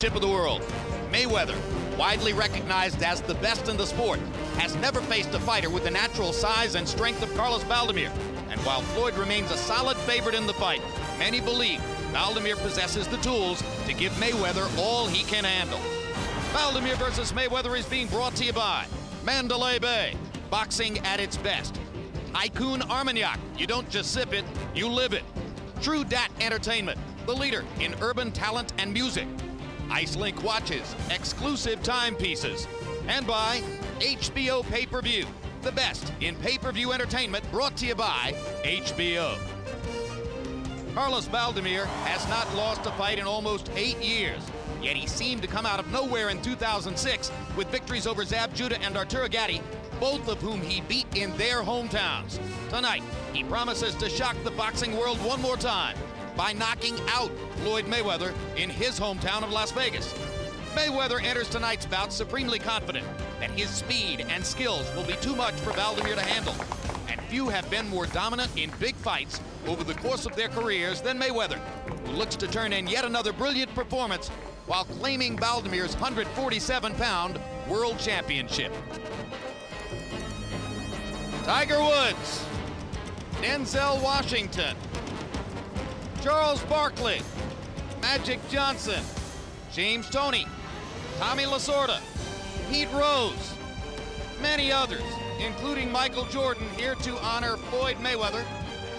Tip of the world. Mayweather, widely recognized as the best in the sport, has never faced a fighter with the natural size and strength of Carlos Baldomir. And while Floyd remains a solid favorite in the fight, many believe Baldomir possesses the tools to give Mayweather all he can handle. Baldomir versus Mayweather is being brought to you by Mandalay Bay, boxing at its best. Tycoon Armagnac, you don't just sip it, you live it. True Dat Entertainment, the leader in urban talent and music. Icelink watches, exclusive timepieces. And by HBO Pay-Per-View, the best in pay-per-view entertainment, brought to you by HBO. Carlos Baldomir has not lost a fight in almost 8 years, yet he seemed to come out of nowhere in 2006 with victories over Zab Judah and Arturo Gatti, both of whom he beat in their hometowns. Tonight, he promises to shock the boxing world one more time by knocking out Floyd Mayweather in his hometown of Las Vegas. Mayweather enters tonight's bout supremely confident that his speed and skills will be too much for Baldomir to handle. And few have been more dominant in big fights over the course of their careers than Mayweather, who looks to turn in yet another brilliant performance while claiming Baldomir's 147-pound world championship. Tiger Woods, Denzel Washington, Charles Barkley, Magic Johnson, James Toney, Tommy Lasorda, Pete Rose, many others, including Michael Jordan, here to honor Floyd Mayweather,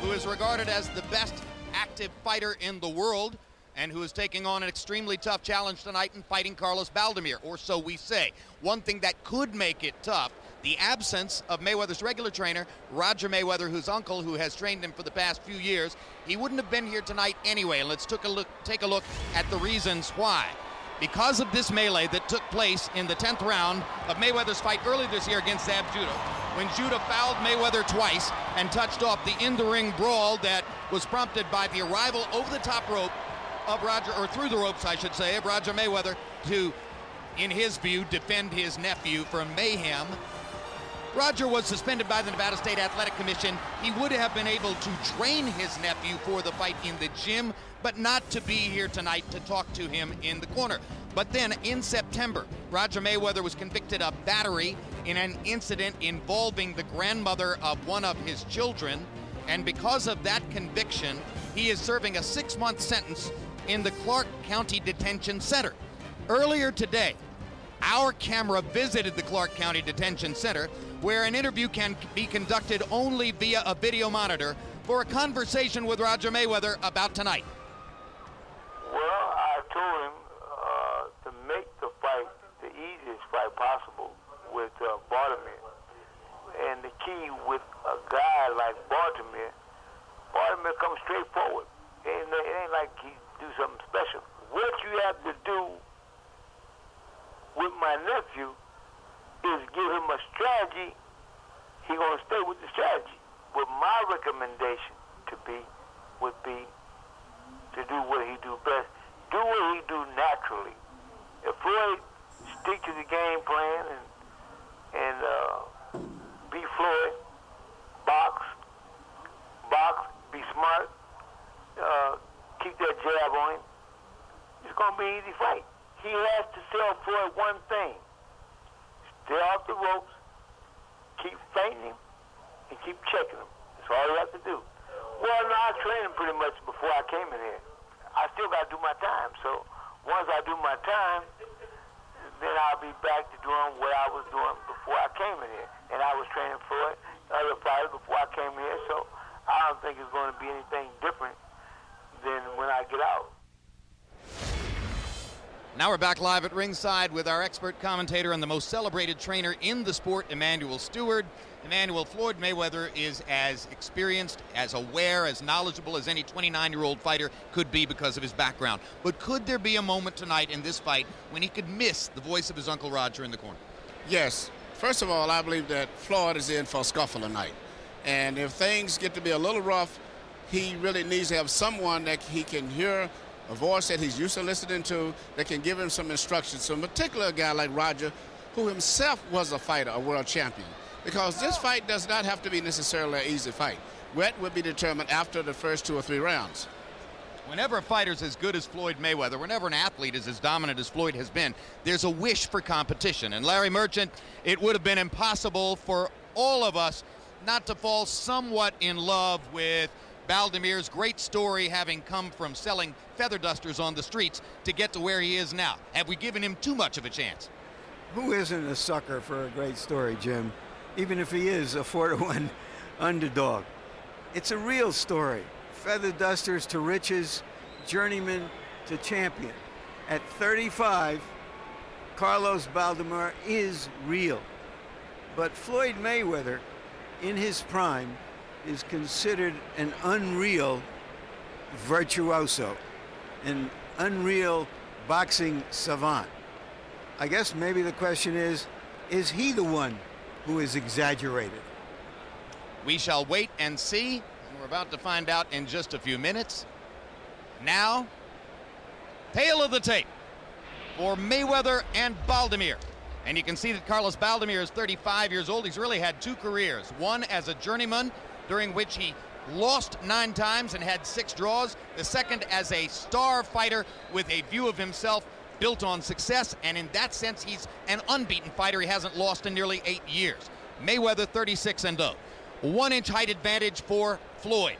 who is regarded as the best active fighter in the world and who is taking on an extremely tough challenge tonight in fighting Carlos Baldomir, or so we say. One thing that could make it tough, the absence of Mayweather's regular trainer, Roger Mayweather, whose uncle, who has trained him for the past few years. He wouldn't have been here tonight anyway, and let's take a look at the reasons why. Because of this melee that took place in the 10th round of Mayweather's fight early this year against Zab Judah, when Judah fouled Mayweather twice and touched off the in-the-ring brawl that was prompted by the arrival over the top rope of Roger, or through the ropes, I should say, of Roger Mayweather to, in his view, defend his nephew from mayhem. Roger was suspended by the Nevada State Athletic Commission. He would have been able to train his nephew for the fight in the gym, but not to be here tonight to talk to him in the corner. But then in September, Roger Mayweather was convicted of battery in an incident involving the grandmother of one of his children. And because of that conviction, he is serving a 6-month sentence in the Clark County Detention Center. Earlier today, our camera visited the Clark County Detention Center, where an interview can be conducted only via a video monitor, for a conversation with Roger Mayweather about tonight. Well, I told him to make the fight the easiest fight possible with Baldomir. And the key with a guy like Baldomir comes straight forward. It ain't like he do something special. What you have to do with my nephew is give him a strategy. He gonna stay with the strategy. But my recommendation would be to do what he do best. Do what he do naturally. If Floyd stick to the game plan and be Floyd, box, be smart, keep that jab on him, it's gonna be an easy fight. He has to tell Floyd one thing: stay off the ropes, keep feinting him, and keep checking him. That's all you have to do. Well, no, I trained him pretty much before I came in here. I still got to do my time. So once I do my time, then I'll be back to doing what I was doing before I came in here. And I was training Floyd, other fighters before I came here. So I don't think it's going to be anything different than when I get out. Now we're back live at ringside with our expert commentator and the most celebrated trainer in the sport, Emanuel Stewart. Emanuel, Floyd Mayweather is as experienced, as aware, as knowledgeable as any 29-year-old fighter could be because of his background. But could there be a moment tonight in this fight when he could miss the voice of his Uncle Roger in the corner? Yes. First of all, I believe that Floyd is in for a scuffle tonight. And if things get to be a little rough, he really needs to have someone that he can hear, a voice that he's used to listening to, that can give him some instructions. So in particular, a guy like Roger, who himself was a fighter, a world champion. Because this fight does not have to be necessarily an easy fight. What would be determined after the first 2 or 3 rounds. Whenever a fighter's as good as Floyd Mayweather, whenever an athlete is as dominant as Floyd has been, there's a wish for competition. And Larry Merchant, it would have been impossible for all of us not to fall somewhat in love with Baldomir's great story, having come from selling feather dusters on the streets to get to where he is now. Have we given him too much of a chance? Who isn't a sucker for a great story, Jim? Even if he is a 4-to-1 underdog. It's a real story. Feather dusters to riches, journeyman to champion. At 35, Carlos Baldomir is real. But Floyd Mayweather, in his prime, is considered an unreal virtuoso, an unreal boxing savant. I guess maybe the question is he the one who is exaggerated? We shall wait and see. We're about to find out in just a few minutes. Now, tail of the tape for Mayweather and Baldomir. And you can see that Carlos Baldomir is 35 years old. He's really had 2 careers. One as a journeyman, during which he lost 9 times and had 6 draws. The second as a star fighter with a view of himself built on success. And in that sense, he's an unbeaten fighter. He hasn't lost in nearly 8 years. Mayweather 36-0. 1-inch height advantage for Floyd.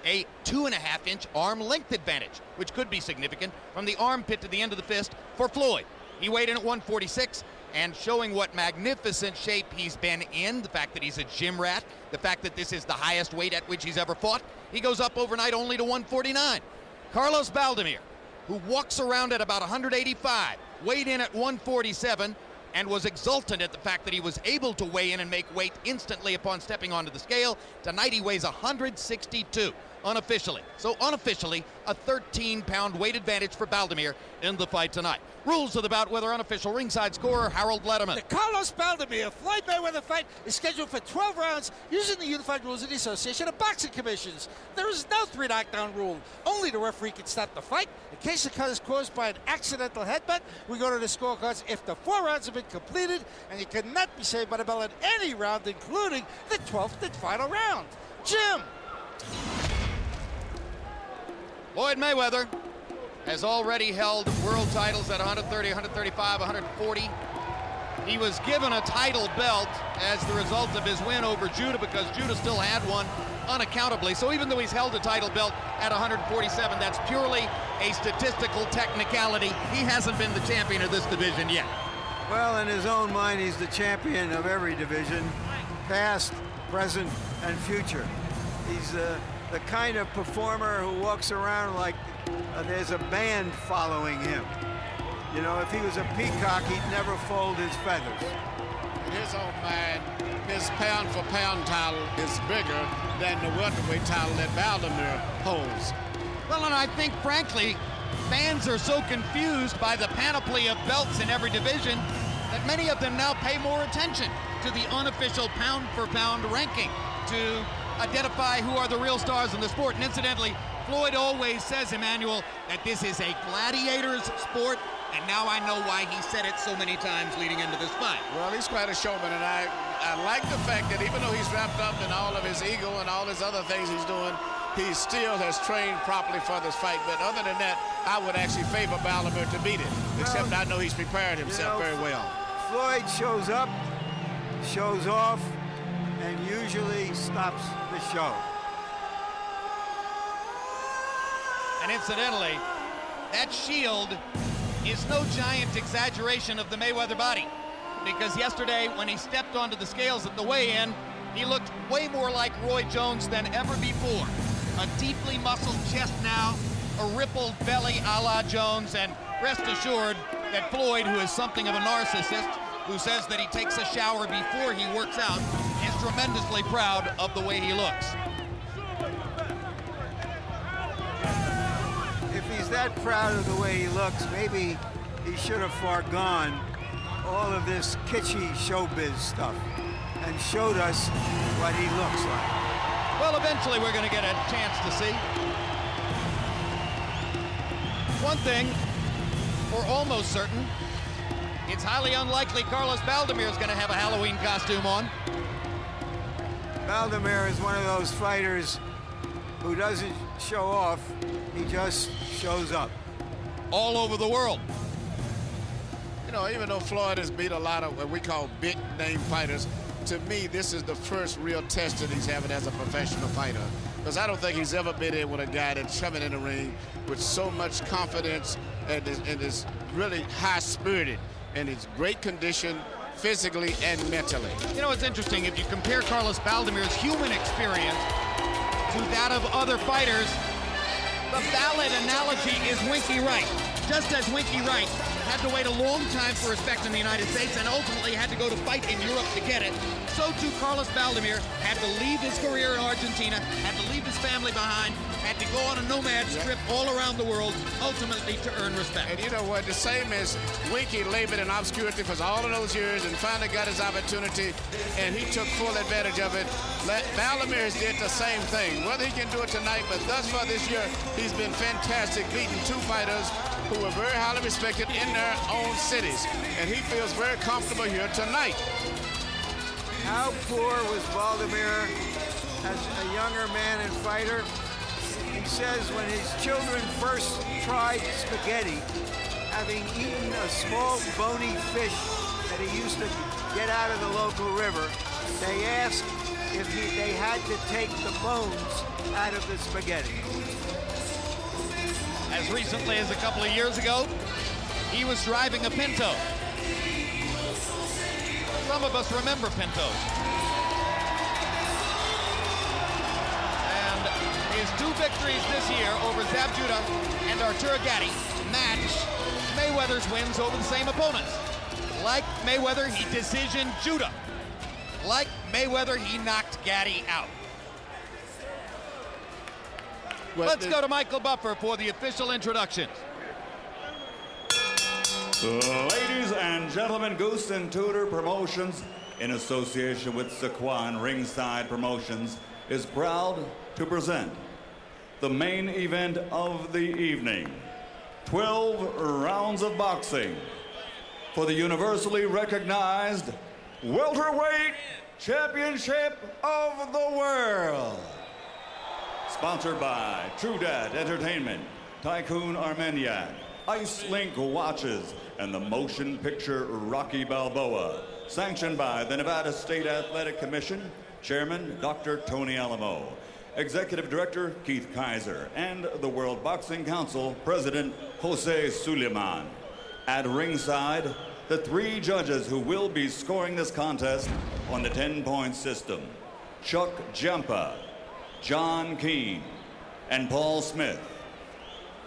A 2.5-inch arm length advantage, which could be significant from the armpit to the end of the fist for Floyd. He weighed in at 146, and showing what magnificent shape he's been in, the fact that he's a gym rat, the fact that this is the highest weight at which he's ever fought. He goes up overnight only to 149. Carlos Baldomir, who walks around at about 185, weighed in at 147, and was exultant at the fact that he was able to weigh in and make weight instantly upon stepping onto the scale. Tonight he weighs 162 unofficially. So unofficially, a 13-pound weight advantage for Baldomir in the fight tonight. Rules of the bout with our unofficial ringside scorer, Harold Letterman. The Carlos Baldomir Floyd Mayweather fight is scheduled for 12 rounds using the unified rules of the Association of Boxing Commissions. There is no 3 knockdown rule. Only the referee can stop the fight. In case the cut is caused by an accidental headbutt, we go to the scorecards if the 4 rounds have been completed, and you cannot be saved by the bell at any round, including the 12th and final round. Jim. Floyd Mayweather has already held world titles at 130, 135, 140. He was given a title belt as the result of his win over Judah, because Judah still had one unaccountably. So even though he's held a title belt at 147, that's purely a statistical technicality. He hasn't been the champion of this division yet. Well, in his own mind, he's the champion of every division, past, present, and future. He's the kind of performer who walks around like there's a band following him. You know, if he was a peacock, he'd never fold his feathers. In his own mind, his pound-for-pound title is bigger than the welterweight title that Baldomir holds. Well, and I think, frankly, fans are so confused by the panoply of belts in every division that many of them now pay more attention to the unofficial pound-for-pound ranking to identify who are the real stars in the sport. And incidentally, Floyd always says, Emmanuel, that this is a gladiator's sport, and now I know why he said it so many times leading into this fight. Well, he's quite a showman, and I like the fact that even though he's wrapped up in all of his ego and all his other things he's doing, he still has trained properly for this fight. But other than that, I would actually favor Baldomir to beat it, except I know he's prepared himself very well. Floyd shows up, shows off, and usually stops the show. And incidentally, that shield is no giant exaggeration of the Mayweather body, because yesterday when he stepped onto the scales at the weigh-in, he looked way more like Roy Jones than ever before. A deeply muscled chest now, a rippled belly a la Jones, and rest assured that Floyd, who is something of a narcissist, who says that he takes a shower before he works out, is tremendously proud of the way he looks. If he's that proud of the way he looks, maybe he should have foregone all of this kitschy showbiz stuff and showed us what he looks like. Well, eventually we're going to get a chance to see. One thing, for almost certain, it's highly unlikely Carlos Baldomir is going to have a Halloween costume on. Baldomir is one of those fighters who doesn't show off He just shows up. All over the world. You know, even though Floyd has beat a lot of what we call big-name fighters, to me, this is the first real test that he's having as a professional fighter. Because I don't think he's ever been in with a guy that's coming in the ring with so much confidence and is really high-spirited and is great condition physically and mentally. You know, it's interesting. If you compare Carlos Baldomir's human experience to that of other fighters, the valid analogy is Winky Wright. Just as Winky Wright had to wait a long time for respect in the United States and ultimately had to go to fight in Europe to get it, so too Carlos Baldomir had to leave his career in Argentina, had to leave his family behind, had to go on a nomad trip all around the world, ultimately to earn respect. And you know what? The same as Winky labored in obscurity for all of those years and finally got his opportunity, and he took full advantage of it. Baldomir has did the same thing. Whether he can do it tonight, but thus far this year, he's been fantastic, beating two fighters who were very highly respected in their own cities. And he feels very comfortable here tonight. How poor was Baldomir as a younger man and fighter? He says when his children first tried spaghetti, having eaten a small bony fish that he used to get out of the local river, they asked if they had to take the bones out of the spaghetti. As recently as a couple of years ago, he was driving a Pinto. Some of us remember Pintos. And his two victories this year over Zab Judah and Artur Gatti match Mayweather's wins over the same opponents. Like Mayweather, he decisioned Judah. Like Mayweather, he knocked Gatti out. Let's go to Michael Buffer for the official introductions. Ladies and gentlemen, Goossen Tutor Promotions, in association with Sequan Ringside Promotions, is proud to present the main event of the evening. 12 rounds of boxing for the universally recognized Welterweight Championship of the World. Sponsored by True Dad Entertainment, Tycoon Armenian, Ice Link Watches, and the motion picture Rocky Balboa. Sanctioned by the Nevada State Athletic Commission, Chairman Dr. Tony Alamo, Executive Director Keith Kaiser, and the World Boxing Council President Jose Suleiman. At ringside, the three judges who will be scoring this contest on the 10-point system: Chuck Giampa, John Keane, and Paul Smith.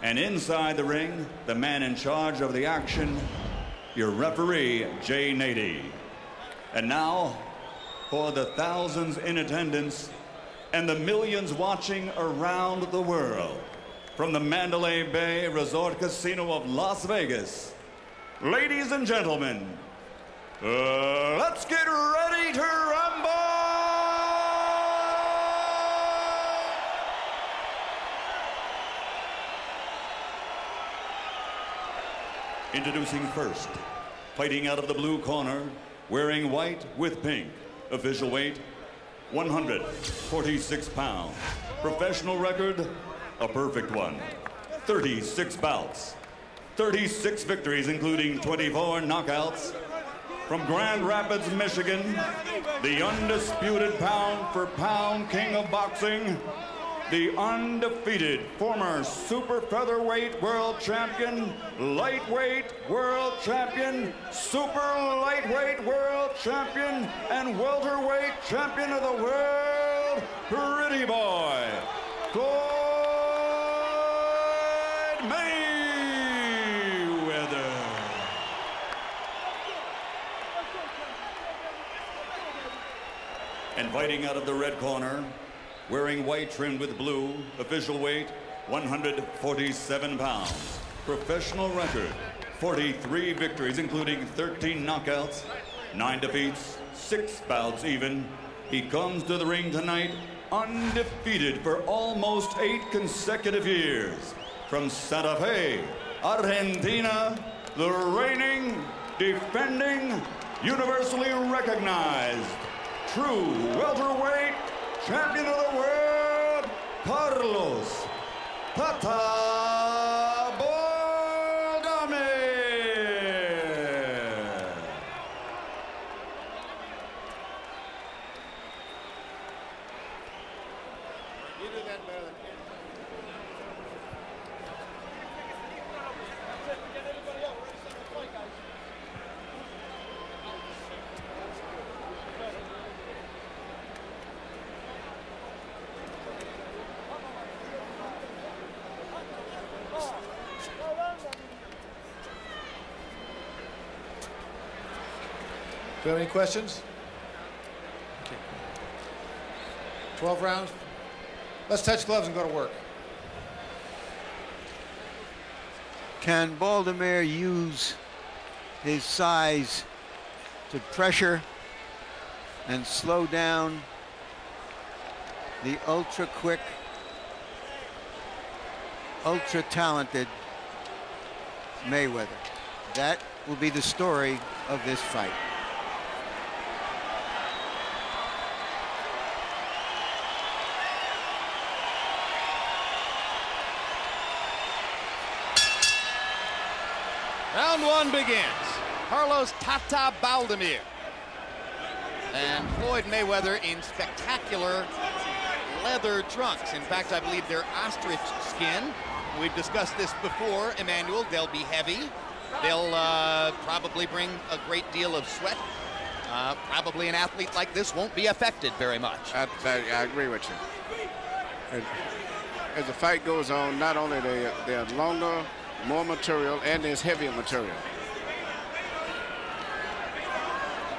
And inside the ring, the man in charge of the action, your referee, Jay Nady. And now, for the thousands in attendance and the millions watching around the world, from the Mandalay Bay Resort Casino of Las Vegas, ladies and gentlemen, let's get ready to rumble! Introducing first, fighting out of the blue corner, wearing white with pink, official weight 146 pounds. Professional record, a perfect one. 36 bouts, 36 victories, including 24 knockouts. From Grand Rapids, Michigan, the undisputed pound-for-pound king of boxing, the undefeated former super featherweight world champion, lightweight world champion, super lightweight world champion, and welterweight champion of the world, pretty boy, Floyd Mayweather. And fighting out of the red corner, wearing white trimmed with blue, official weight 147 pounds. Professional record, 43 victories, including 13 knockouts, 9 defeats, 6 bouts even. He comes to the ring tonight undefeated for almost 8 consecutive years. From Santa Fe, Argentina, the reigning, defending, universally recognized, true welterweight champion of the world, Carlos Tata Baldomir. You do that better. Do you have any questions? Okay. 12 rounds. Let's touch gloves and go to work. Can Baldomir use his size to pressure and slow down the ultra-quick, ultra-talented Mayweather? That will be the story of this fight. Round one begins. Carlos Tata Baldomir and Floyd Mayweather in spectacular leather trunks. In fact, I believe they're ostrich skin. We've discussed this before, Emmanuel. They'll be heavy. They'll probably bring a great deal of sweat. Probably an athlete like this won't be affected very much. I agree with you. As the fight goes on, not only they're longer, more material, and there's heavier material.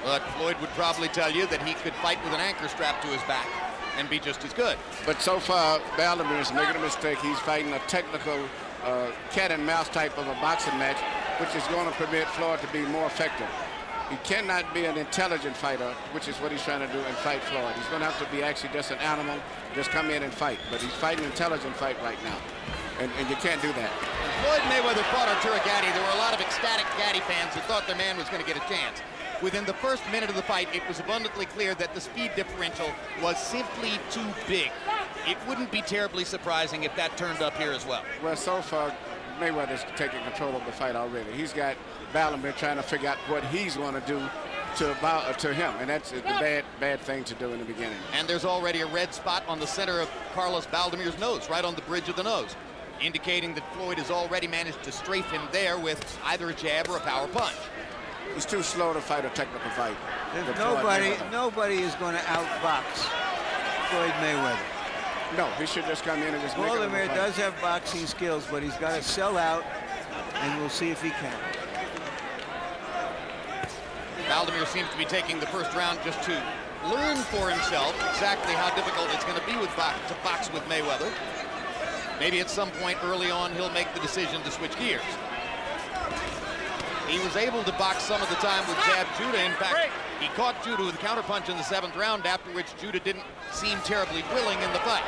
But Floyd would probably tell you that he could fight with an anchor strapped to his back and be just as good. But so far, Baldomir is making a mistake. He's fighting a technical cat and mouse type of a boxing match, which is going to permit Floyd to be more effective. He cannot be an intelligent fighter, which is what he's trying to do, and fight Floyd. He's going to have to be actually just an animal, just come in and fight. But he's fighting an intelligent fight right now, and you can't do that. When Floyd Mayweather fought Arturo Gatti, there were a lot of ecstatic Gatti fans who thought their man was going to get a chance. Within the first minute of the fight, it was abundantly clear that the speed differential was simply too big. It wouldn't be terribly surprising if that turned up here as well. Well, so far, Mayweather's taking control of the fight already. He's got Baldomir trying to figure out what he's going to do to him, and that's the bad thing to do in the beginning. And there's already a red spot on the center of Carlos Baldomir's nose, right on the bridge of the nose, indicating that Floyd has already managed to strafe him there with either a jab or a power punch. He's too slow to fight a technical fight. Nobody is going to outbox Floyd Mayweather. No, he should just come in and just make it a Baldomir fight. does have boxing skills, but he's got to sell out, and we'll see if he can. Baldomir seems to be taking the first round just to learn for himself exactly how difficult it's going to be to box with Mayweather. Maybe at some point early on he'll make the decision to switch gears. He was able to box some of the time with jab Judah. In fact, he caught Judah with a counterpunch in the 7th round, after which Judah didn't seem terribly willing in the fight.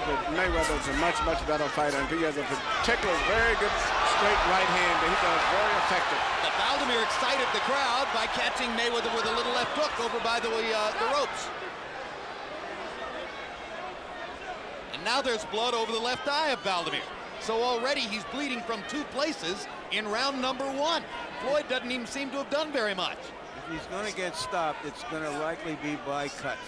But Mayweather's a much better fighter, and he has a particular very good straight right hand that he does very effective. But Baldomir excited the crowd by catching Mayweather with a little left hook over by the ropes. And now there's blood over the left eye of Baldomir. So already he's bleeding from 2 places in round number 1. Floyd doesn't even seem to have done very much. If he's going to get stopped, it's going to likely be by cuts.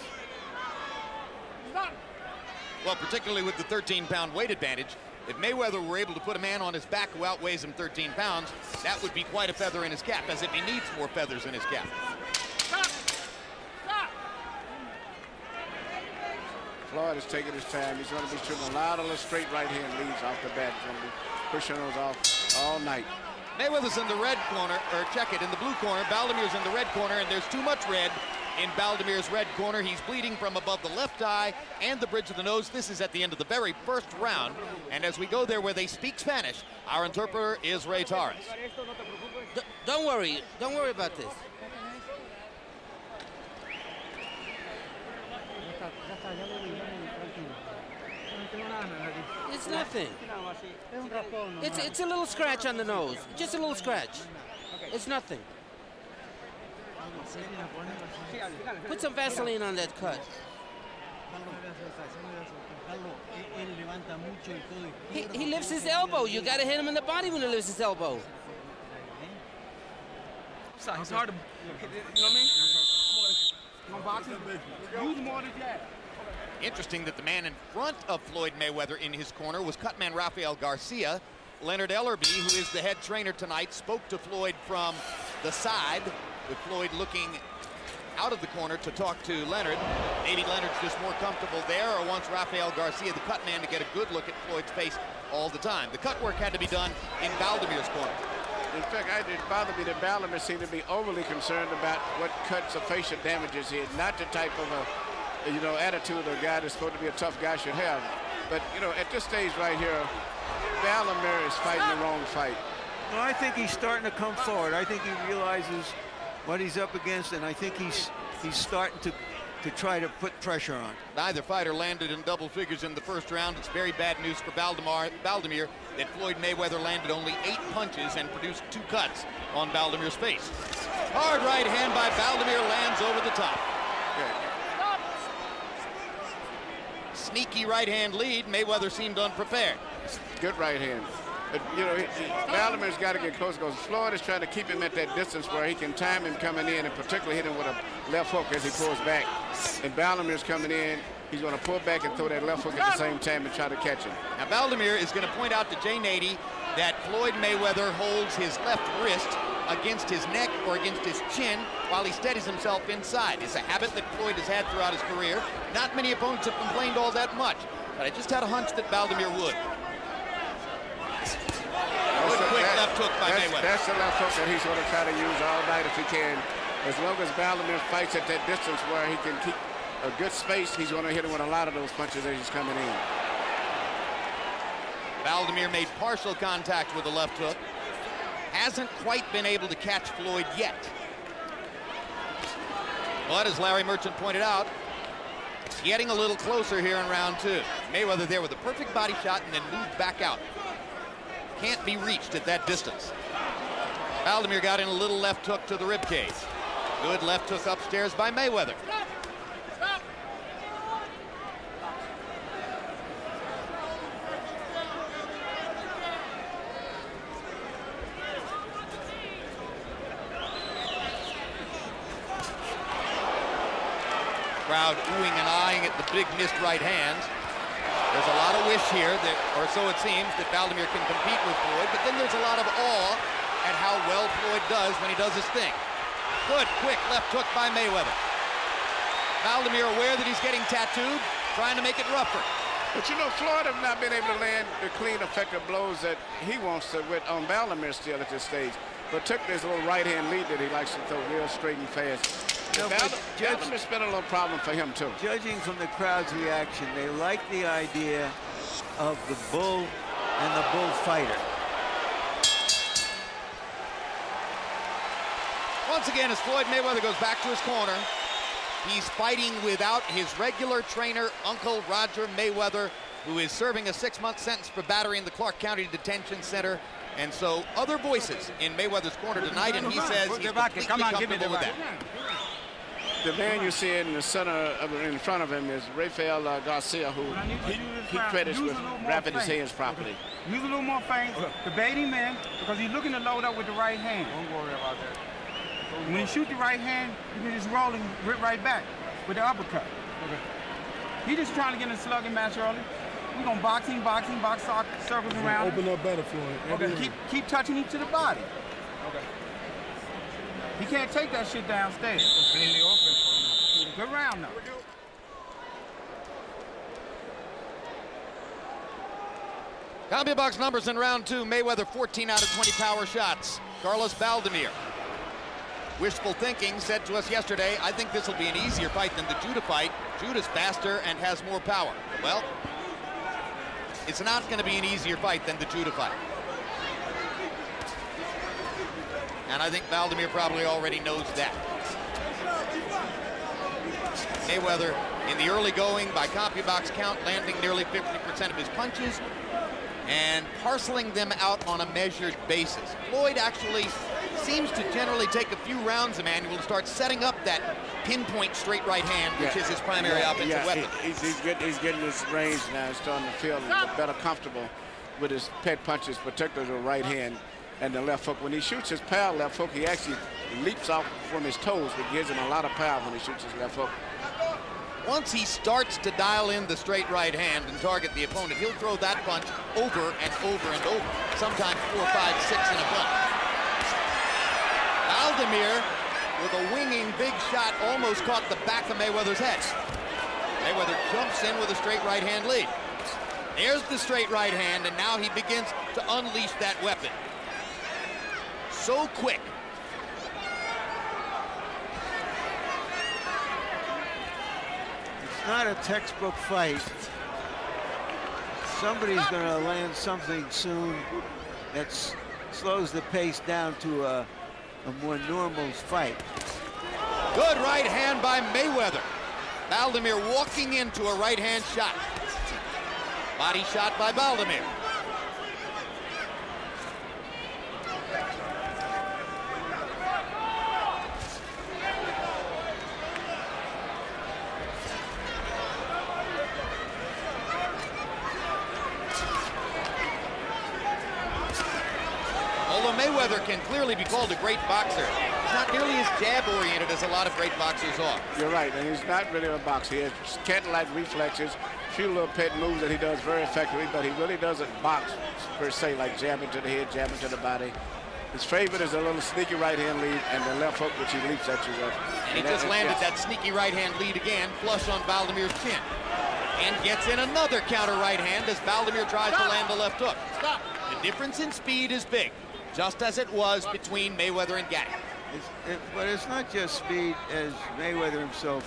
Well, particularly with the 13-pound weight advantage, if Mayweather were able to put a man on his back who outweighs him 13 pounds, that would be quite a feather in his cap, as if he needs more feathers in his cap. Floyd is taking his time. He's going to be shooting a lot of the straight right hand leads off the bat. He's going to be pushing those off all night. Mayweather's in the red corner, or check it, in the blue corner. Baldomir's in the red corner, and there's too much red in Baldomir's red corner. He's bleeding from above the left eye and the bridge of the nose. This is at the end of the very first round. And as we go there where they speak Spanish, our interpreter is Ray Torres. Don't worry about this. It's nothing. It's a little scratch on the nose. Just a little scratch. It's nothing. Put some Vaseline on that cut. He lifts his elbow. You got to hit him in the body when he lifts his elbow. It's hard to, you know what I mean? Use more than that. Interesting that the man in front of Floyd Mayweather in his corner was cutman Rafael Garcia. Leonard Ellerby, who is the head trainer tonight, spoke to Floyd from the side, with Floyd looking out of the corner to talk to Leonard. Maybe Leonard's just more comfortable there, or wants Rafael Garcia, the cut man, to get a good look at Floyd's face all the time. The cut work had to be done in Baldomir's corner. In fact, it bothered me that Baldomir seemed to be overly concerned about what cuts or facial damages he had, not the type of attitude a guy that's supposed to be a tough guy should have. But, at this stage right here, Baldomir is fighting the wrong fight. Well, I think he's starting to come forward. I think he realizes what he's up against, and I think he's starting to try to put pressure on. Neither fighter landed in double figures in the first round. It's very bad news for Baldomir that Floyd Mayweather landed only 8 punches and produced 2 cuts on Baldomir's face. Hard right hand by Baldomir lands over the top. Sneaky right hand lead. Mayweather seemed unprepared. Good right hand. But, Baldomir's got to get close because Floyd is trying to keep him at that distance where he can time him coming in and particularly hit him with a left hook as he pulls back. And Baldomir's coming in. He's going to pull back and throw that left hook at the same time and try to catch him. Now, Baldomir is going to point out to Jay Nady that Floyd Mayweather holds his left wrist against his neck or against his chin while he steadies himself inside. It's a habit that Floyd has had throughout his career. Not many opponents have complained all that much, but I just had a hunch that Baldomir would. Good quick left hook by Mayweather. That's the left hook that he's going to try to use all night if he can. As long as Baldomir fights at that distance where he can keep a good space, he's going to hit him with a lot of those punches as he's coming in. Baldomir made partial contact with the left hook. Hasn't quite been able to catch Floyd yet. But as Larry Merchant pointed out, getting a little closer here in round 2. Mayweather there with a perfect body shot and then moved back out. Can't be reached at that distance. Baldomir got in a little left hook to the ribcage. Good left hook upstairs by Mayweather. Crowd oohing and eyeing at the big missed right hands. There's a lot of wish here, or so it seems, that Baldomir can compete with Floyd, but then there's a lot of awe at how well Floyd does when he does his thing. Good, quick left hook by Mayweather. Baldomir aware that he's getting tattooed, trying to make it rougher. But Floyd have not been able to land the clean, effective blows that he wants to with on Baldomir still at this stage. Particularly his little right-hand lead that he likes to throw real straight and fast. Baldomir's been a little problem for him, too. Judging from the crowd's reaction, they like the idea of the bull and the bullfighter. Once again, as Floyd Mayweather goes back to his corner, he's fighting without his regular trainer, Uncle Roger Mayweather, who is serving a 6-month sentence for battery in the Clark County Detention Center. And so other voices in Mayweather's corner tonight, and he says he's completely comfortable with that. The man you see in the center, in front of him, is Rafael Garcia, who he credits with wrapping his hands properly. Use a little more feint to bait him in because he's looking to load up with the right hand. Don't worry about that. When you shoot the right hand, you can just roll and rip right back with the uppercut. Okay. He just trying to get in a slugging match early. We're going box circles around. Open up better, Floyd. Okay, keep touching him to the body. Okay. He can't take that shit downstairs. Completely open for you. Good round now. CompuBox numbers in round 2. Mayweather 14 out of 20 power shots. Carlos Baldomir. Wishful thinking said to us yesterday, I think this will be an easier fight than the Judah fight. Judah's faster and has more power. Well, it's not going to be an easier fight than the Judah fight. And I think Baldomir probably already knows that. Mayweather, in the early going, by CompuBox count, landing nearly 50% of his punches and parceling them out on a measured basis. Floyd actually seems to generally take a few rounds, Emmanuel, to start setting up that pinpoint straight right hand, which is his primary offensive weapon. He's getting his range now. He's starting to feel better comfortable with his pet punches, particularly the right hand and the left hook. When he shoots his power left hook, he actually leaps off from his toes, which gives him a lot of power when he shoots his left hook. Once he starts to dial in the straight right hand and target the opponent, he'll throw that punch over and over and over, sometimes 4, 5, 6 in a punch. Baldomir, with a winging big shot, almost caught the back of Mayweather's head. Mayweather jumps in with a straight right hand lead. There's the straight right hand, and now he begins to unleash that weapon. So quick. It's not a textbook fight. Somebody's going to land something soon that slows the pace down to a more normal fight. Good right hand by Mayweather. Baldomir walking into a right hand shot. Body shot by Baldomir. Although Mayweather can clearly be called a great boxer, he's not nearly as jab-oriented as a lot of great boxers are. You're right, and he's not really a boxer. He has cat-like reflexes, a few little pet moves that he does very effectively, but he really doesn't box per se, like jabbing to the head, jabbing to the body. His favorite is a little sneaky right-hand lead and the left hook, which he leaps at you with. And he just landed that sneaky right-hand lead again, flush on Baldomir's chin. And gets in another counter right hand as Baldomir tries to land the left hook. The difference in speed is big, just as it was between Mayweather and Gaddy. But it's not just speed, as Mayweather himself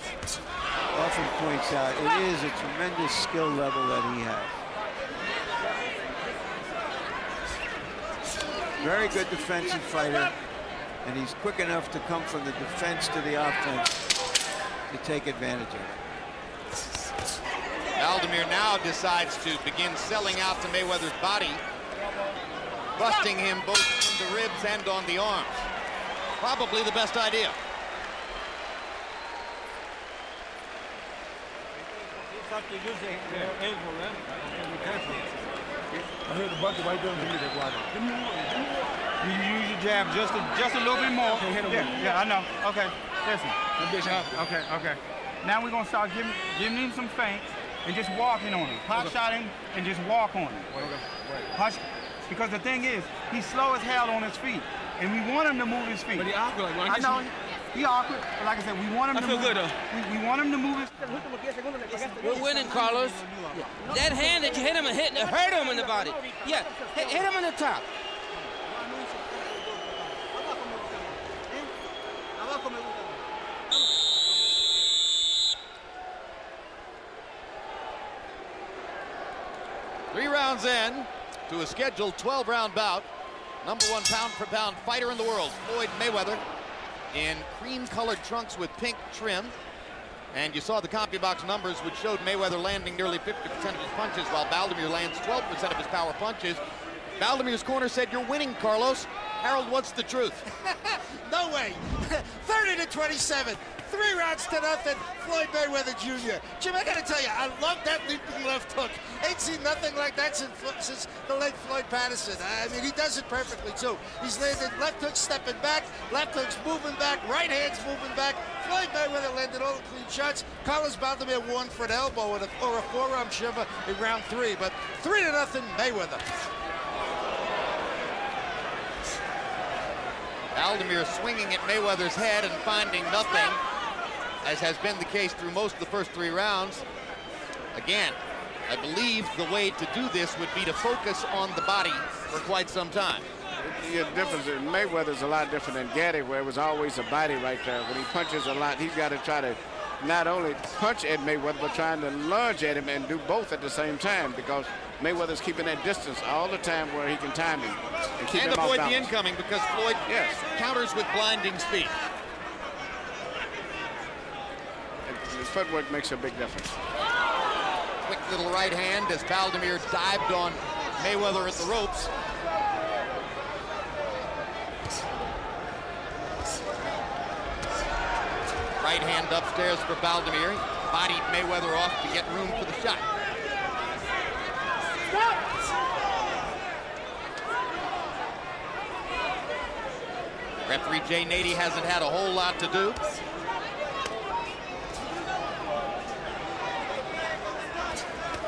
often points out. It is a tremendous skill level that he has. Very good defensive fighter, and he's quick enough to come from the defense to the offense to take advantage of it. Baldomir now decides to begin selling out to Mayweather's body, busting him both in the ribs and on the arms. Probably the best idea. I heard the bucket right there. You use your jab just a little bit more. Yeah, I know. Okay, listen. Okay. Now we're gonna start giving him some feints and just walking on him. Pop shot him and just walk on him. Because the thing is, he's slow as hell on his feet, and we want him to move his feet. But he awkward. I know. He awkward, but like I said, we want him to move. Good, we want him to move his feet. We're winning, Carlos. That hand that you hit him and hurt him in the body. Yeah, hit him on the top. Three rounds in to a scheduled 12-round bout. #1 pound-for-pound fighter in the world, Floyd Mayweather, in cream-colored trunks with pink trim. And you saw the CompuBox numbers, which showed Mayweather landing nearly 50% of his punches, while Baldomir lands 12% of his power punches. Baldomir's corner said, "You're winning, Carlos." Harold, what's the truth? No way. 30-27. 3 rounds to nothing. Floyd Mayweather Jr. Jim, I gotta tell you, I love that leaping left hook. Ain't seen nothing like that since the late Floyd Patterson. I mean, he does it perfectly too. He's landed left hook stepping back, left hook's moving back, right hand's moving back. Floyd Mayweather landed all the clean shots. Carlos Baldomir won for an elbow or a forearm shiver in round 3, but 3-0 Mayweather. Baldomir swinging at Mayweather's head and finding nothing, as has been the case through most of the first 3 rounds. Again, I believe the way to do this would be to focus on the body for quite some time. The difference in Mayweather's a lot different than Gaddy, where it was always a body right there. When he punches a lot, he's got to try to not only punch at Mayweather, but trying to lunge at him and do both at the same time, because Mayweather's keeping that distance all the time where he can time him and keep him off balance. Avoid the incoming, because Floyd counters with blinding speed. His footwork makes a big difference. Quick little right hand as Baldomir dived on Mayweather at the ropes. right hand upstairs for Baldomir. Bodied Mayweather off to get room for the shot. Referee Jay Nady hasn't had a whole lot to do.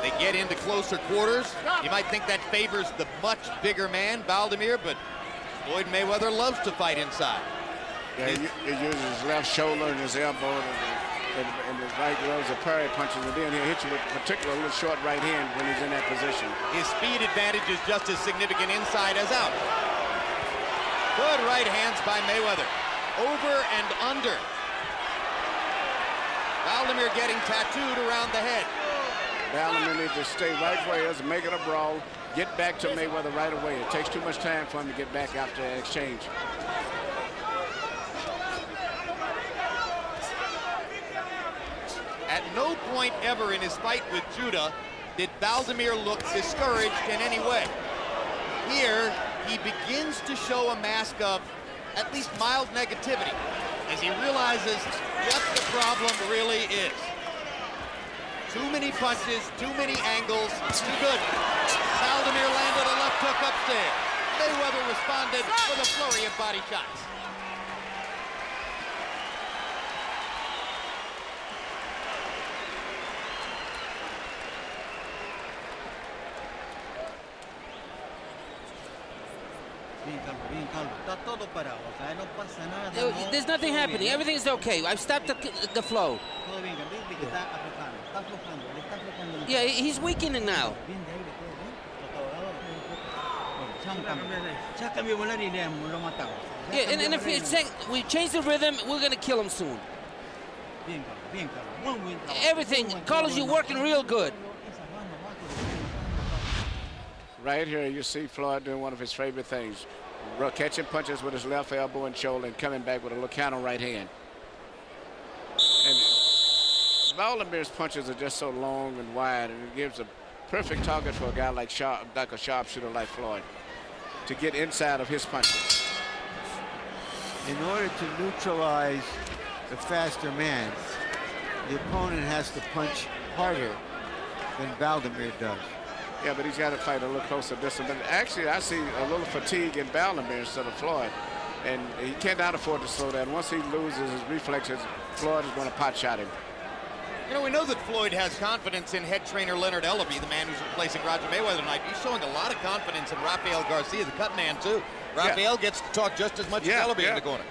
They get into closer quarters. You might think that favors the much bigger man, Baldomir, but Floyd Mayweather loves to fight inside. Yeah, he uses his left shoulder and his elbow and his right gloves are parry punches, and then he'll hit you with particularly a little short right hand when he's in that position. His speed advantage is just as significant inside as out. Good right hands by Mayweather. Over and under. Baldomir getting tattooed around the head. Baldomir needs to stay right where he is and make it a brawl. Get back to Mayweather right away. It takes too much time for him to get back after an exchange. At no point ever in his fight with Judah did Baldomir look discouraged in any way. Here, he begins to show a mask of at least mild negativity as he realizes what the problem really is. Too many punches, too many angles, too good. Baldomir landed a left hook upstairs. Mayweather responded with a flurry of body shots. There's nothing happening. Everything's okay. I've stopped the flow. Yeah, he's weakening now. Yeah, and if we change the rhythm, we're going to kill him soon. Everything, Carlos, you're working real good. Right here, you see Floyd doing one of his favorite things. Catching punches with his left elbow and shoulder and coming back with a little counter right hand. And Baldomir's punches are just so long and wide, and it gives a perfect target for a guy like a sharpshooter like Floyd to get inside of his punches. In order to neutralize the faster man, the opponent has to punch harder than Baldomir does. Yeah, but he's got to fight a little closer distance. But actually, I see a little fatigue in Baldomir instead of Floyd. And he cannot afford to slow down. Once he loses his reflexes, Floyd is going to pot shot him. You know, we know that Floyd has confidence in head trainer Leonard Ellaby, the man who's replacing Roger Mayweather tonight. He's showing a lot of confidence in Rafael Garcia, the cut man, too. Rafael gets to talk just as much as Ellaby in the corner.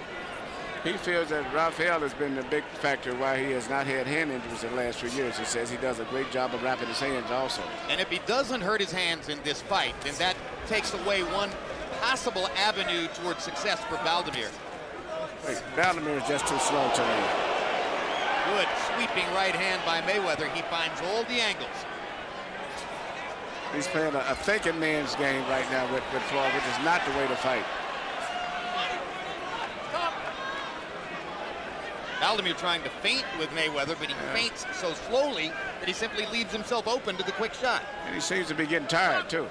He feels that Rafael has been the big factor why he has not had hand injuries in the last few years. He says he does a great job of wrapping his hands also. And if he doesn't hurt his hands in this fight, then that takes away one possible avenue towards success for Baldomir. Baldomir is just too slow to me. Good sweeping right hand by Mayweather. He finds all the angles. He's playing a thinking man's game right now with Floyd, which is not the way to fight. Baldomir trying to feint with Mayweather, but he feints so slowly that he simply leaves himself open to the quick shot. And he seems to be getting tired, too.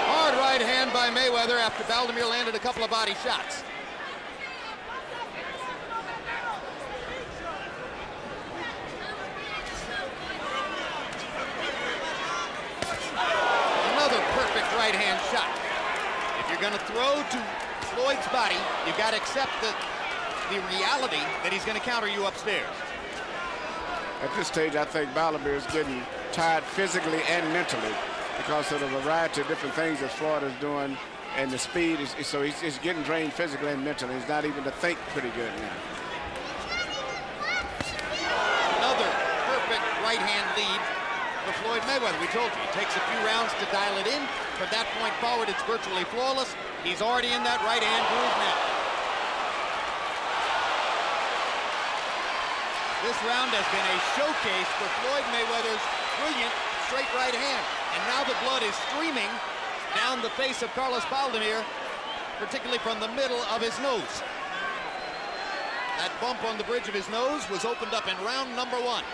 Hard right hand by Mayweather after Baldomir landed a couple of body shots. Right hand shot. If you're going to throw to Floyd's body, you've got to accept the reality that he's going to counter you upstairs. At this stage, I think Baldomir is getting tired physically and mentally because of the variety of different things that Floyd is doing, and the speed is so he's getting drained physically and mentally. He's not even to think pretty good now. Another perfect right hand lead for Floyd Mayweather. We told you, it takes a few rounds to dial it in. From that point forward, it's virtually flawless. He's already in that right hand groove now. This round has been a showcase for Floyd Mayweather's brilliant straight right hand. And now the blood is streaming down the face of Carlos Baldomir, particularly from the middle of his nose. That bump on the bridge of his nose was opened up in round number 1.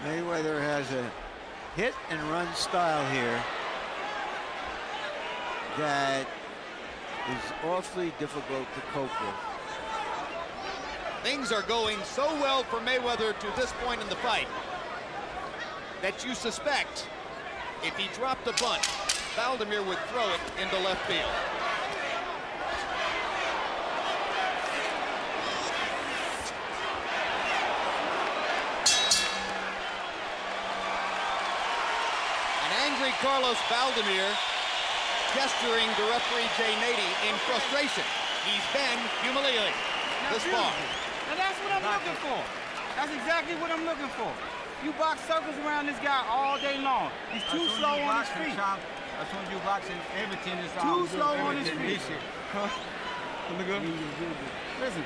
Mayweather has a hit and run style here that is awfully difficult to cope with. Things are going so well for Mayweather to this point in the fight that you suspect if he dropped a punch, Baldomir would throw it into left field. Angry Carlos Baldomir gesturing to referee Nady in frustration. He's been humiliated this far. Now that's what I'm looking for. That's exactly what I'm looking for. You box circles around this guy all day long. He's too slow on his feet. As soon as you boxing, everything is too slow on his feet. Huh? Listen.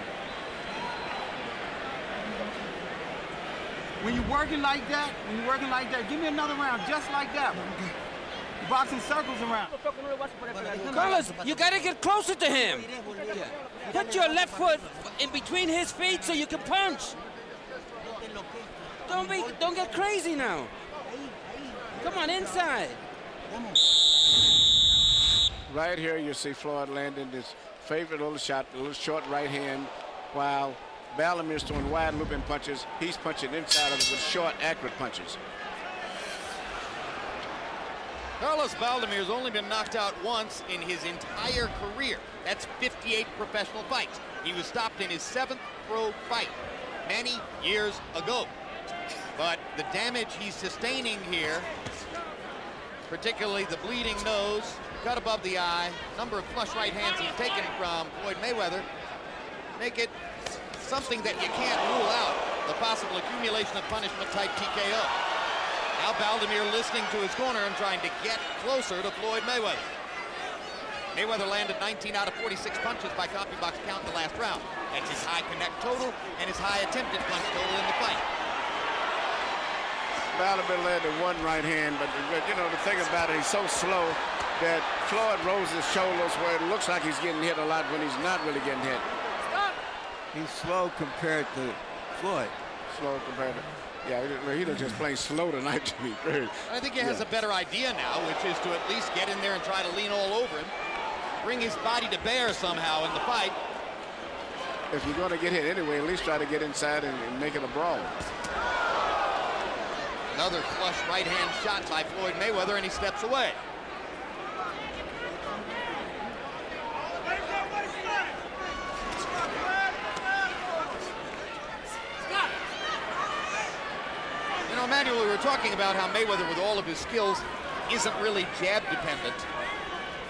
When you're working like that, give me another round just like that. You're boxing circles around. Carlos, you gotta get closer to him. Put your left foot in between his feet so you can punch. Don't get crazy now. Come on, inside. Right here, you see Floyd landing his favorite little shot, a little short right hand, while Baldomir's throwing wide looping punches. He's punching inside of it with short, accurate punches. Carlos Baldomir's only been knocked out once in his entire career. That's 58 professional fights. He was stopped in his 7th pro fight many years ago. But the damage he's sustaining here, particularly the bleeding nose, cut above the eye, number of flush right hands he's taken from Floyd Mayweather, make it something that you can't rule out, the possible accumulation of punishment type TKO. Now Baldomir listening to his corner and trying to get closer to Floyd Mayweather. Mayweather landed 19 out of 46 punches by copy box count in the last round. That's his high connect total and his high attempted punch total in the fight. Baldomir landed one right hand, but you know, the thing about it, he's so slow that Floyd rolls his shoulders where it looks like he's getting hit a lot when he's not really getting hit. He's slow compared to Floyd. Slow compared to, yeah, he just plain slow tonight to me. I think he has a better idea now, which is to at least get in there and try to lean all over him, bring his body to bear somehow in the fight. If you're going to get hit anyway, at least try to get inside and make it a brawl. Another flush right hand shot by Floyd Mayweather, and he steps away. You know, Emmanuel, we were talking about how Mayweather, with all of his skills, isn't really jab dependent.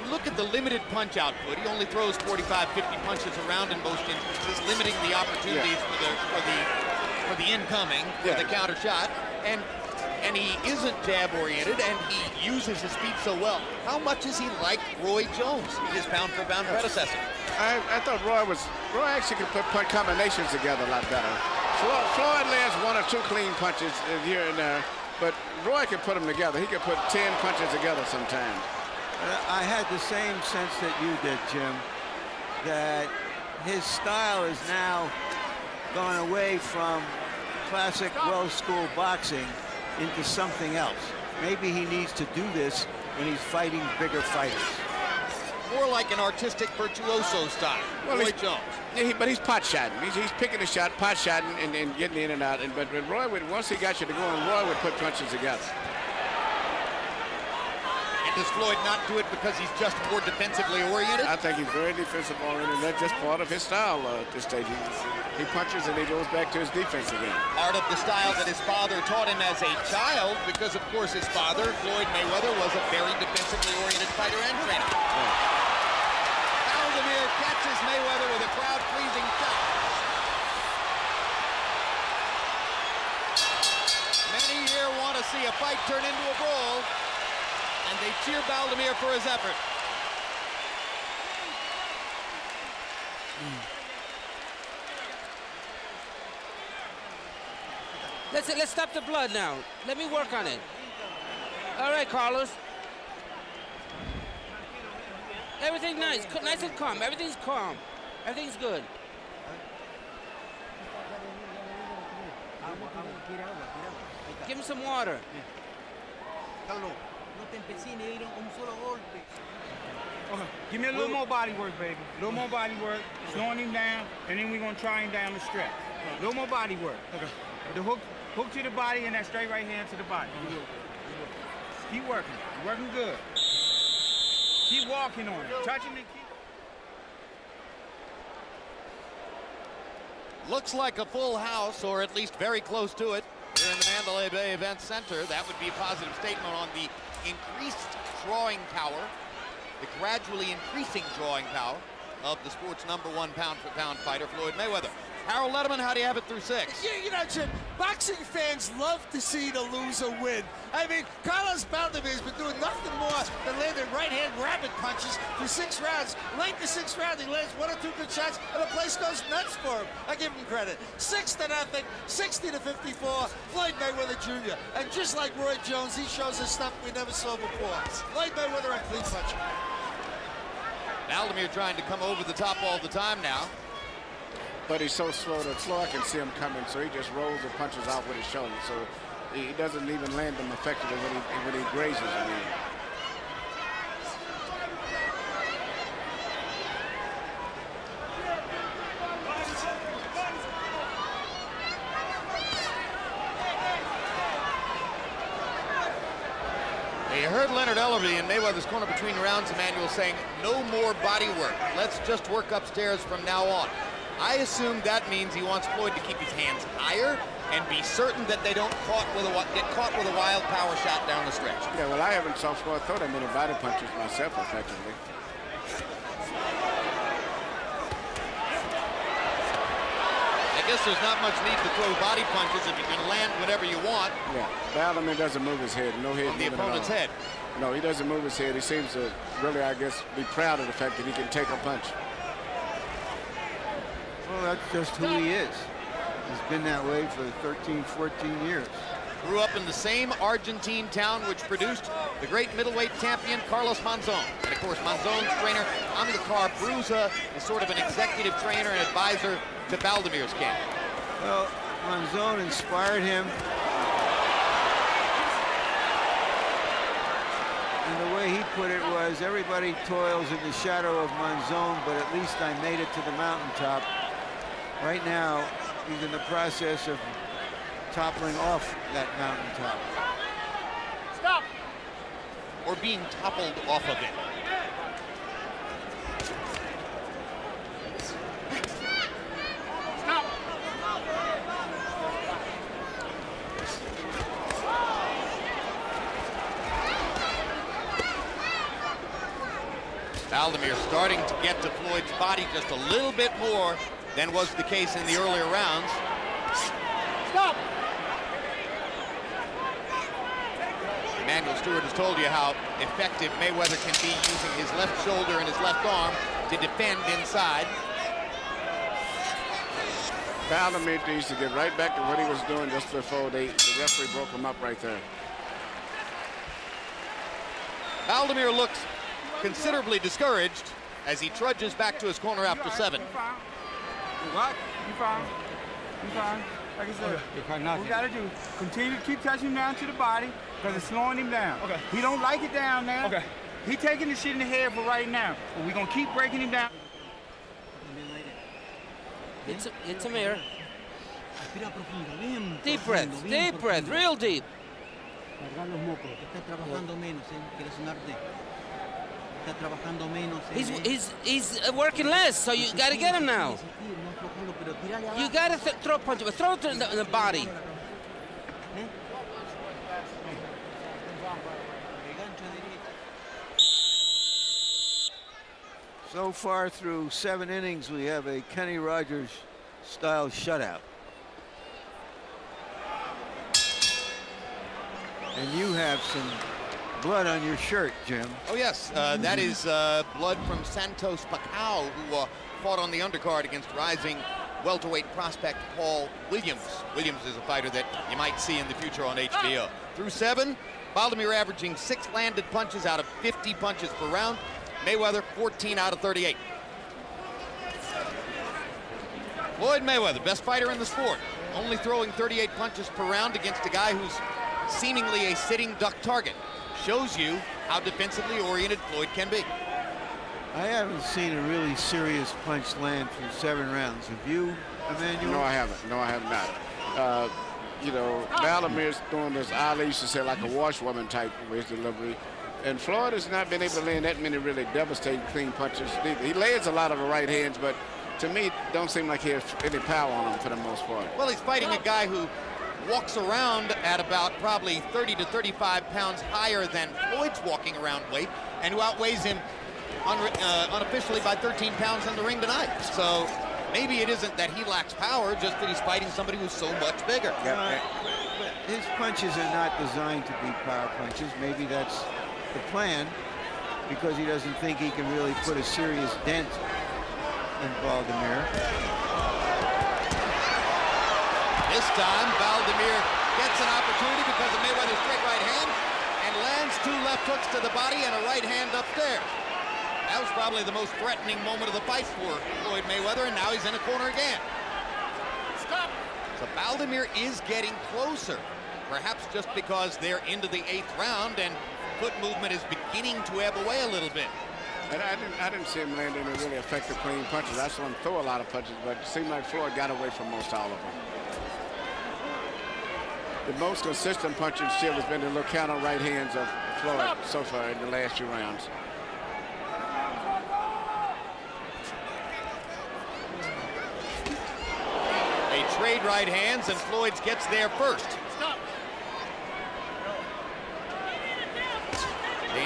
Look at the limited punch output. He only throws 45, 50 punches around in most instances, limiting the opportunities for the incoming, for the counter shot. And he isn't jab-oriented, and he uses his feet so well. How much is he like Roy Jones, his pound-for-pound predecessor? I thought Roy actually could put combinations together a lot better. Floyd lands 1 or 2 clean punches here and there, but Roy can put them together. He could put 10 punches together sometimes. I had the same sense that you did, Jim, that his style is now gone away from classic well-schooled boxing into something else. Maybe he needs to do this when he's fighting bigger fighters. More like an artistic virtuoso style. Well, Roy Jones. Yeah, but he's pot-shotting. He's picking a shot, pot-shotting, and getting in and out. But Roy would, once he got you to go on, Roy would put punches together. Does Floyd not do it because he's just more defensively oriented? I think he's very defensive oriented. That's just part of his style at this stage. He punches and he goes back to his defense again. Part of the style that his father taught him as a child, because of course his father, Floyd Mayweather, was a very defensively oriented fighter and trainer. Baldomir catches Mayweather with a crowd-pleasing shot. Many here want to see a fight turn into a brawl, and they cheer Baldomir for his effort. Let's stop the blood now. Let me work on it. All right, Carlos. Everything nice and calm. Everything's calm. Everything's good. Give him some water. Okay. Give me a little more body work, baby. A little more body work, slowing him down, and then we're going to try him down the stretch. A little more body work. Okay. The hook to the body and that straight right hand to the body. Keep working. You're working good. Keep walking on it. Touching and keep. Looks like a full house, or at least very close to it, here in the Mandalay Bay Event Center. That would be a positive statement on the increased drawing power, the gradually increasing drawing power of the sport's #1 pound-for-pound fighter, Floyd Mayweather. Harold Letterman, how do you have it through 6? Yeah, you know, Jim, boxing fans love to see the loser win. I mean, Carlos Baldomir has been doing nothing more than landing right-hand rabbit punches for 6 rounds. Late the 6th round, he lands 1 or 2 good shots, and the place goes nuts for him. I give him credit. 6-0, 60-54, Floyd Mayweather Jr. And just like Roy Jones, he shows us stuff we never saw before. Floyd Mayweather and clean puncher. Baldomir trying to come over the top all the time now. But he's so slow I can see him coming, so he just rolls the punches out with his shoulder. So he doesn't even land them effectively when he grazes. I mean. You heard Leonard Ellerby in Mayweather's corner between rounds, Emmanuel, saying no more body work. Let's just work upstairs from now on. I assume that means he wants Floyd to keep his hands higher and be certain that they don't get caught with a wild power shot down the stretch. Yeah, well, I haven't saw Floyd throw that many body punches myself, effectively. I guess there's not much need to throw body punches if you can land whatever you want. Yeah, Baldomir doesn't move his head. No head on the opponent's head. No, he doesn't move his head. He seems to really, I guess, be proud of the fact that he can take a punch. Well, that's just who he is. He's been that way for 13, 14 years. Grew up in the same Argentine town which produced the great middleweight champion Carlos Monzon. And of course, Monzon's trainer, Amilcar Bruza, is sort of an executive trainer and advisor to Baldomir's camp. Well, Monzon inspired him. And the way he put it was, everybody toils in the shadow of Monzon, but at least I made it to the mountaintop. Right now, he's in the process of toppling off that mountaintop. Stop! Or being toppled off of it. Stop! Baldomir starting to get to Floyd's body just a little bit more than was the case in the earlier rounds. Stop! Emmanuel Stewart has told you how effective Mayweather can be using his left shoulder and his left arm to defend inside. Baldomir needs to get right back to what he was doing just before the referee broke him up right there. Baldomir looks considerably discouraged as he trudges back to his corner after 7. What? You fine. You fine. Like I said, what we got to do, continue to keep touching him down to the body because it's slowing him down. Okay. He don't like it down now. Okay. He taking the shit in the head for right now, but we're going to keep breaking him down. It's a mirror. Deep breath, real deep. He's working less, so you got to get him now. You got to throw punch, but throw it in the body. So far through 7 innings, we have a Kenny Rogers-style shutout. And you have some blood on your shirt, Jim. Oh, yes. That is blood from Santos Pacquiao, who fought on the undercard against rising welterweight prospect Paul Williams. Williams is a fighter that you might see in the future on HBO. Through 7, Baldomir averaging 6 landed punches out of 50 punches per round. Mayweather, 14 out of 38. Floyd Mayweather, best fighter in the sport, only throwing 38 punches per round against a guy who's seemingly a sitting duck target. Shows you how defensively oriented Floyd can be. I haven't seen a really serious punch land through 7 rounds. Have you, Emmanuel? No, I haven't. No, I have not. You know, Baldomir's doing this, Ali used to say, like a washwoman type with his delivery. And Floyd has not been able to land that many really devastating clean punches. He lands a lot of the right hands, but to me, don't seem like he has any power on him for the most part. Well, he's fighting a guy who walks around at about probably 30 to 35 pounds higher than Floyd's walking around weight, and who outweighs him unofficially by 13 pounds in the ring tonight. So maybe it isn't that he lacks power, just that he's fighting somebody who's so much bigger. But his punches are not designed to be power punches. Maybe that's the plan, because he doesn't think he can really put a serious dent in Baldomir. This time, Baldomir gets an opportunity because of Mayweather's straight right hand and lands 2 left hooks to the body and a right hand upstairs. That was probably the most threatening moment of the fight for Floyd Mayweather, and now he's in a corner again. Stop. So Baldomir is getting closer, perhaps just because they're into the 8th round and foot movement is beginning to ebb away a little bit. And I didn't see him land any really effective clean punches. I saw him throw a lot of punches, but it seemed like Floyd got away from most all of them. The most consistent punching still has been the little counter right hands of Floyd so far in the last few rounds. They trade right hands, and Floyd gets there first.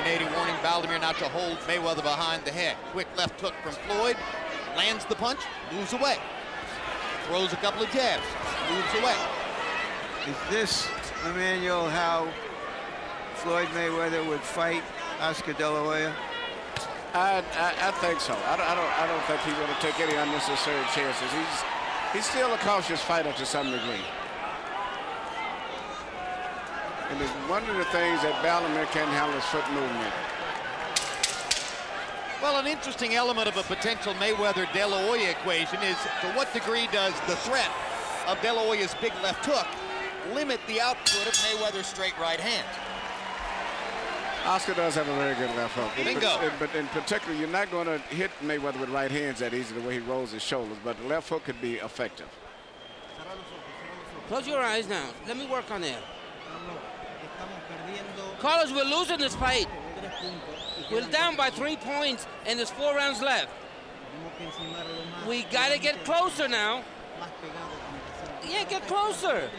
Nady warning Baldomir not to hold Mayweather behind the head. Quick left hook from Floyd, lands the punch, moves away. Throws a couple of jabs, moves away. Is this, Emmanuel, how Floyd Mayweather would fight Oscar De La Hoya? I think so. I don't think he's going to take any unnecessary chances. He's still a cautious fighter to some degree. And one of the things that Baldomir can handle is foot movement. Well, an interesting element of a potential Mayweather-De La Hoya equation is to what degree does the threat of De La Hoya's big left hook limit the output of Mayweather's straight right hand? Oscar does have a very good left hook. Bingo. But in particular, you're not going to hit Mayweather with right hands that easy, the way he rolls his shoulders. But the left hook could be effective. Close your eyes now. Let me work on it. Carlos, we're losing this fight. We're down by 3 points, and there's 4 rounds left. We got to get closer now. Yeah, get closer.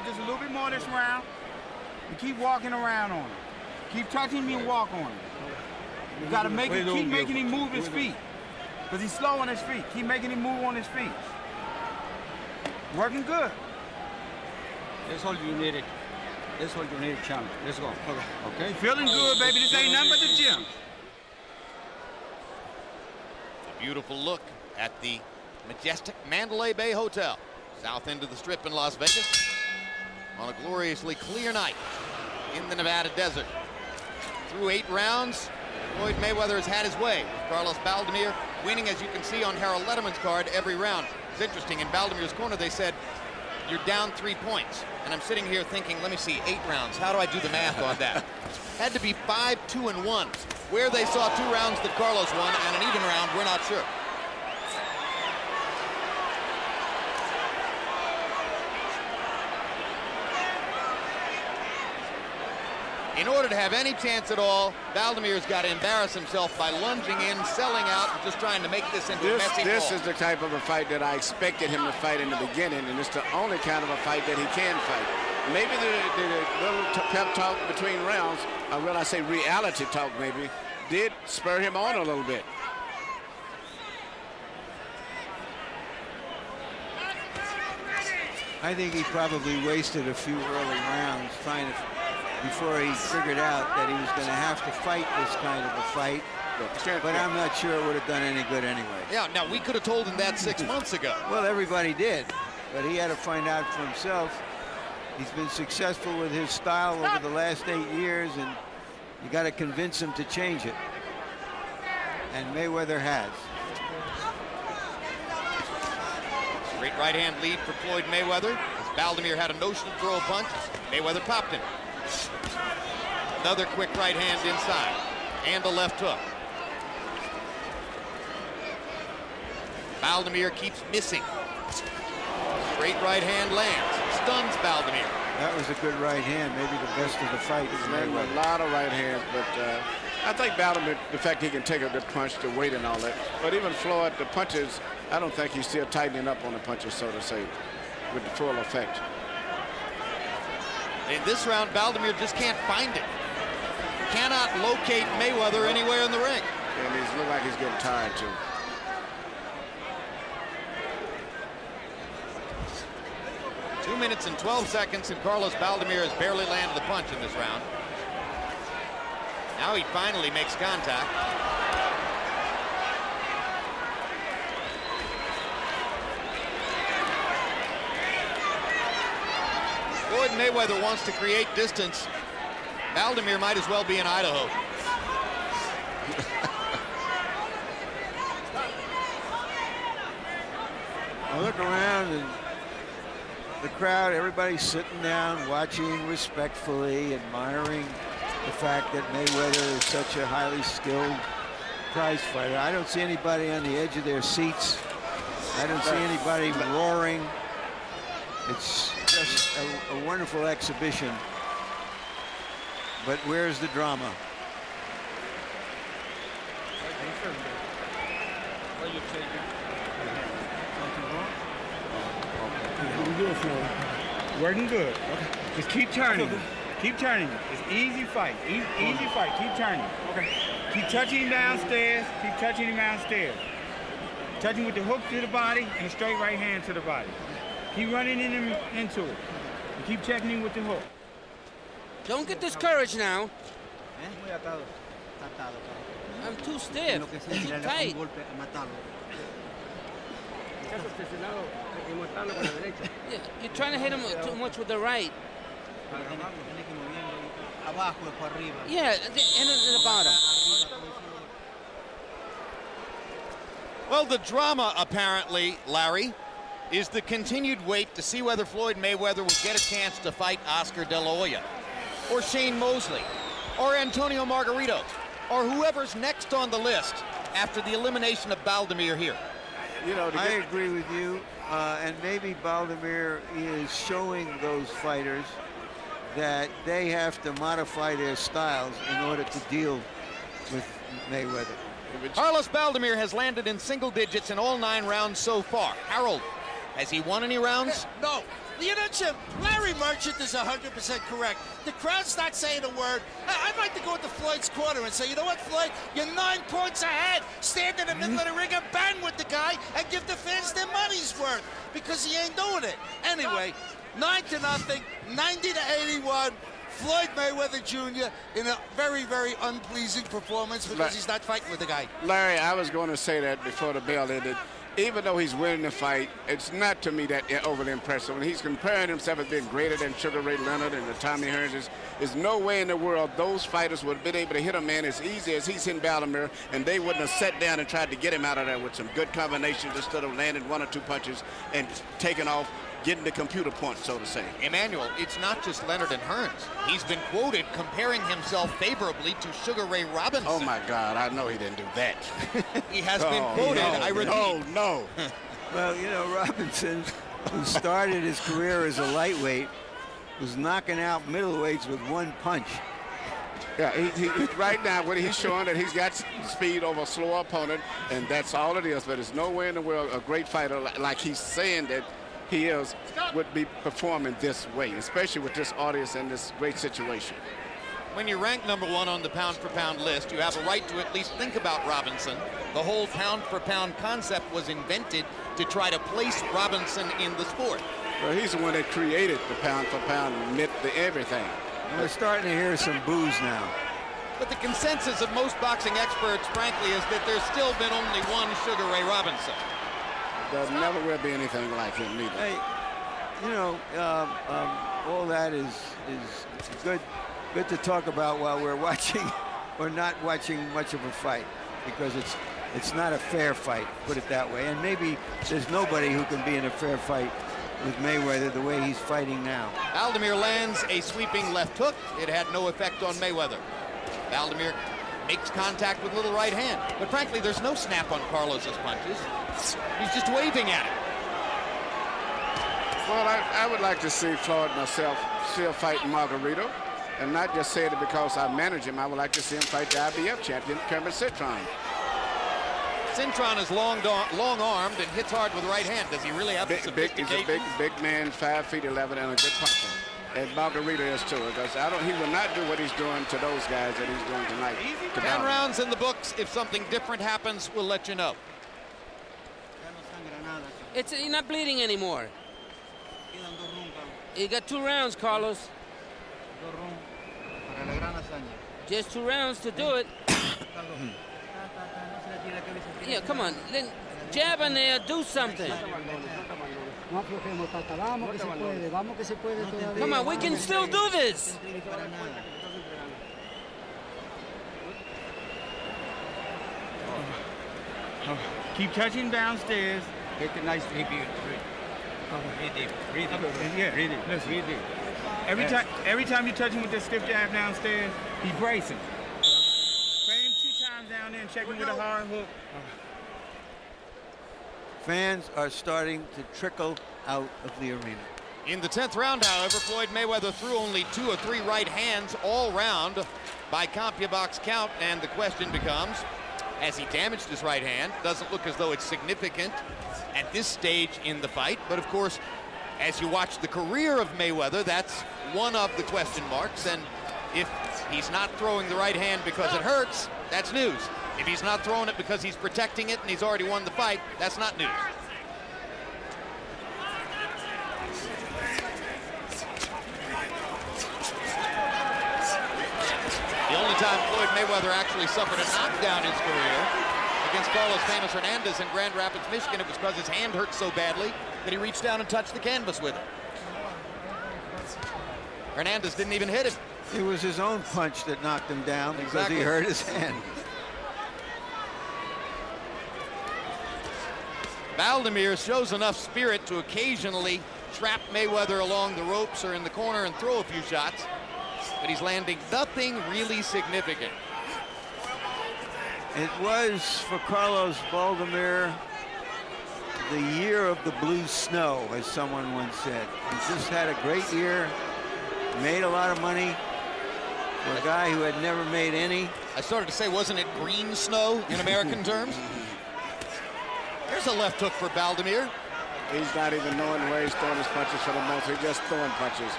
Just a little bit more this round. And keep walking around on him. Keep touching him and walk on him. You got to make him, keep making him move his feet. Because he's slow on his feet. Keep making him move on his feet. Working good. That's all you needed. That's all you needed, champ. Let's go. Okay, feeling good, baby. This ain't nothing but the gym. A beautiful look at the majestic Mandalay Bay Hotel, south end of the Strip in Las Vegas, on a gloriously clear night in the Nevada desert. Through 8 rounds, Floyd Mayweather has had his way, with Carlos Baldomir winning, as you can see on Harold Letterman's card, every round. It's interesting, in Baldomir's corner they said, you're down 3 points. And I'm sitting here thinking, let me see, 8 rounds. How do I do the math on that? Had to be 5, 2, and 1. Where they saw 2 rounds that Carlos won and an even round, we're not sure. In order to have any chance at all, Baldomir's got to embarrass himself by lunging in, selling out, and just trying to make this into a messy This ball. is the type of a fight that I expected him to fight in the beginning, and it's the only kind of a fight that he can fight. Maybe the little pep talk between rounds, or will I say reality talk maybe, did spur him on a little bit. I think he probably wasted a few early rounds trying to, before he figured out that he was going to have to fight this kind of a fight. But I'm not sure it would have done any good anyway. Yeah, now we could have told him that 6 months ago. Well, everybody did, but he had to find out for himself. He's been successful with his style over the last 8 years, and you got to convince him to change it. And Mayweather has. Great right hand lead for Floyd Mayweather. As Baldomir had a notion to throw a punch. Mayweather popped him. Another quick right hand inside. And a left hook. Baldomir keeps missing. Straight right hand lands. Stuns Baldomir. That was a good right hand, maybe the best of the fight. He's landing a lot of right hands, but I think Baldomir, the fact he can take a good punch, the weight and all that. But even Floyd, the punches, I don't think he's still tightening up on the punches, so to say, with the full effect. In this round, Baldomir just can't find it. Cannot locate Mayweather anywhere in the ring. And he looks like he's getting tired, too. Two minutes and 12 seconds, and Carlos Baldomir has barely landed a punch in this round. Now he finally makes contact. Floyd Mayweather wants to create distance. Baldomir might as well be in Idaho. I look around and the crowd, everybody's sitting down, watching respectfully, admiring the fact that Mayweather is such a highly skilled prize fighter. I don't see anybody on the edge of their seats. I don't see anybody roaring. It's just a wonderful exhibition. But where's the drama? Working good. Okay. Just keep turning. Keep turning. It's easy fight. Easy fight. Keep turning. Okay. Keep touching him downstairs. Keep touching him downstairs. Touching with the hook to the body and a straight right hand to the body. Keep running into it. And keep checking him with the hook. Don't get discouraged now. I'm too stiff. I'm too tight. Yeah, you're trying to hit him too much with the right. Yeah, and the bottom. Well, the drama, apparently, Larry, is the continued wait to see whether Floyd Mayweather will get a chance to fight Oscar De La Hoya, or Shane Mosley, or Antonio Margarito, or whoever's next on the list after the elimination of Baldomir here. You know, I agree with you, and maybe Baldomir is showing those fighters that they have to modify their styles in order to deal with Mayweather. Carlos Baldomir has landed in single digits in all 9 rounds so far. Harold, has he won any rounds? No. You know, Jim, Larry Merchant is 100% correct. The crowd's not saying a word. I'd like to go into Floyd's corner and say, you know what, Floyd? You're 9 points ahead. Stand in the middle of the ring and bang with the guy and give the fans their money's worth, because he ain't doing it. Anyway, 9-0, 90-81. Floyd Mayweather Jr. in a very, very unpleasing performance because he's not fighting with the guy. Larry, I was going to say that before the bell ended. Even though he's winning the fight, it's not to me that overly impressive. When he's comparing himself as being greater than Sugar Ray Leonard and the Tommy Hearns, there's no way in the world those fighters would have been able to hit a man as easy as he's hitting Baldomir, and they wouldn't have sat down and tried to get him out of there with some good combinations instead of landing 1 or 2 punches and taking off, getting the computer point, so to say. Emmanuel, it's not just Leonard and Hearns. He's been quoted comparing himself favorably to Sugar Ray Robinson. Oh, my God, I know he didn't do that. He has been quoted, I repeat. No. Well, you know, Robinson, who started his career as a lightweight, was knocking out middleweights with 1 punch. Yeah, he right now, what he's showing that he's got speed over a slower opponent, and that's all it is. But there's no way in the world a great fighter like he's saying that he is would be performing this way, especially with this audience and this great situation. When you rank #1 on the pound-for-pound list, you have a right to at least think about Robinson. The whole pound-for-pound concept was invented to try to place Robinson in the sport. Well, he's the one that created the pound-for-pound myth, the everything. And we're starting to hear some boos now. But the consensus of most boxing experts, frankly, is that there's still been only one Sugar Ray Robinson. There never will be anything like him, neither. Hey, you know, all that is good to talk about while we're watching or not watching much of a fight, because it's not a fair fight, put it that way. And maybe there's nobody who can be in a fair fight with Mayweather the way he's fighting now. Baldomir lands a sweeping left hook. It had no effect on Mayweather. Baldomir makes contact with little right hand. But frankly, there's no snap on Carlos's punches. He's just waving at it. Well, I would like to see Floyd myself still fighting Margarito, and not just saying it because I manage him. I would like to see him fight the IBF champion, Kermit Citron. Citron is long-armed and hits hard with right hand. Does he really have the sophistication? He's a big man, 5 feet 11, and a good puncher. And Margarito is too, because he will not do what he's doing to those guys that he's doing tonight. 10 rounds in the books. If something different happens, we'll let you know. You're not bleeding anymore. You got 2 rounds, Carlos. Just 2 rounds to do it. Yeah, come on. Jab in there, do something. Come on, we can still do this. Keep touching downstairs. Take a nice deep breath. Breathe deep. Yeah, breathe deep. Listen, breathe deep. Every time you touch him with that stiff jab downstairs, he's bracing. Play him 2 times down there and check him with a hard hook. Fans are starting to trickle out of the arena. In the 10th round, however, Floyd Mayweather threw only 2 or 3 right hands all round by CompuBox count, and the question becomes, has he damaged his right hand? Doesn't look as though it's significant at this stage in the fight, but of course, as you watch the career of Mayweather, that's one of the question marks, and if he's not throwing the right hand because it hurts, that's news. If he's not throwing it because he's protecting it and he's already won the fight, that's not news. The only time Floyd Mayweather actually suffered a knockdown in his career against Carlos Famous Hernandez in Grand Rapids, Michigan, it was because his hand hurt so badly that he reached down and touched the canvas with it. Hernandez didn't even hit him. It was his own punch that knocked him down because he hurt his hand. Baldomir shows enough spirit to occasionally trap Mayweather along the ropes or in the corner and throw a few shots, but he's landing nothing really significant. It was, for Carlos Baldomir, the year of the blue snow, as someone once said. He just had a great year, made a lot of money for a guy who had never made any. I started to say, wasn't it green snow in American terms? There's a left hook for Baldomir. He's not even knowing where he's throwing his punches for the most. He's just throwing punches.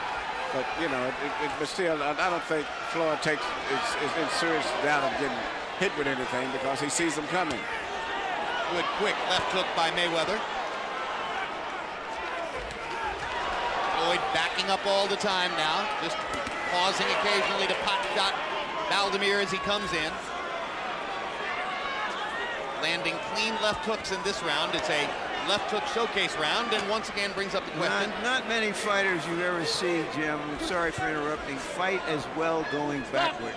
But, you know, but still, I don't think Floyd is in serious doubt of getting hit with anything because he sees them coming. Good quick left hook by Mayweather. Floyd backing up all the time now, just pausing occasionally to pot shot Baldomir as he comes in. Landing clean left hooks in this round. It's a left hook showcase round, and once again brings up the question. Not many fighters you ever see, Jim, I'm sorry for interrupting, fight as well going backward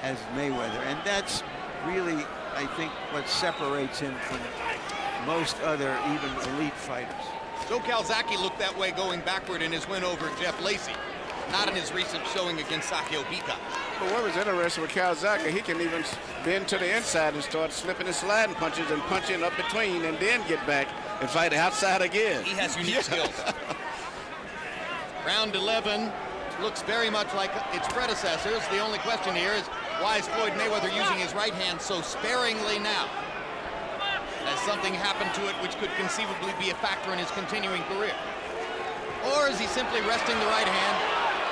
as Mayweather. And that's really, I think, what separates him from most other even elite fighters. Joe Calzaghe looked that way going backward in his win over Jeff Lacey, not in his recent showing against Sakio Bika. But what was interesting with Calzaghe, he can even bend to the inside and start slipping and sliding punches and punching up between and then get back and fight outside again. He has unique skills. Round 11 looks very much like its predecessors. The only question here is, why is Floyd Mayweather using his right hand so sparingly now? Has something happened to it which could conceivably be a factor in his continuing career? Or is he simply resting the right hand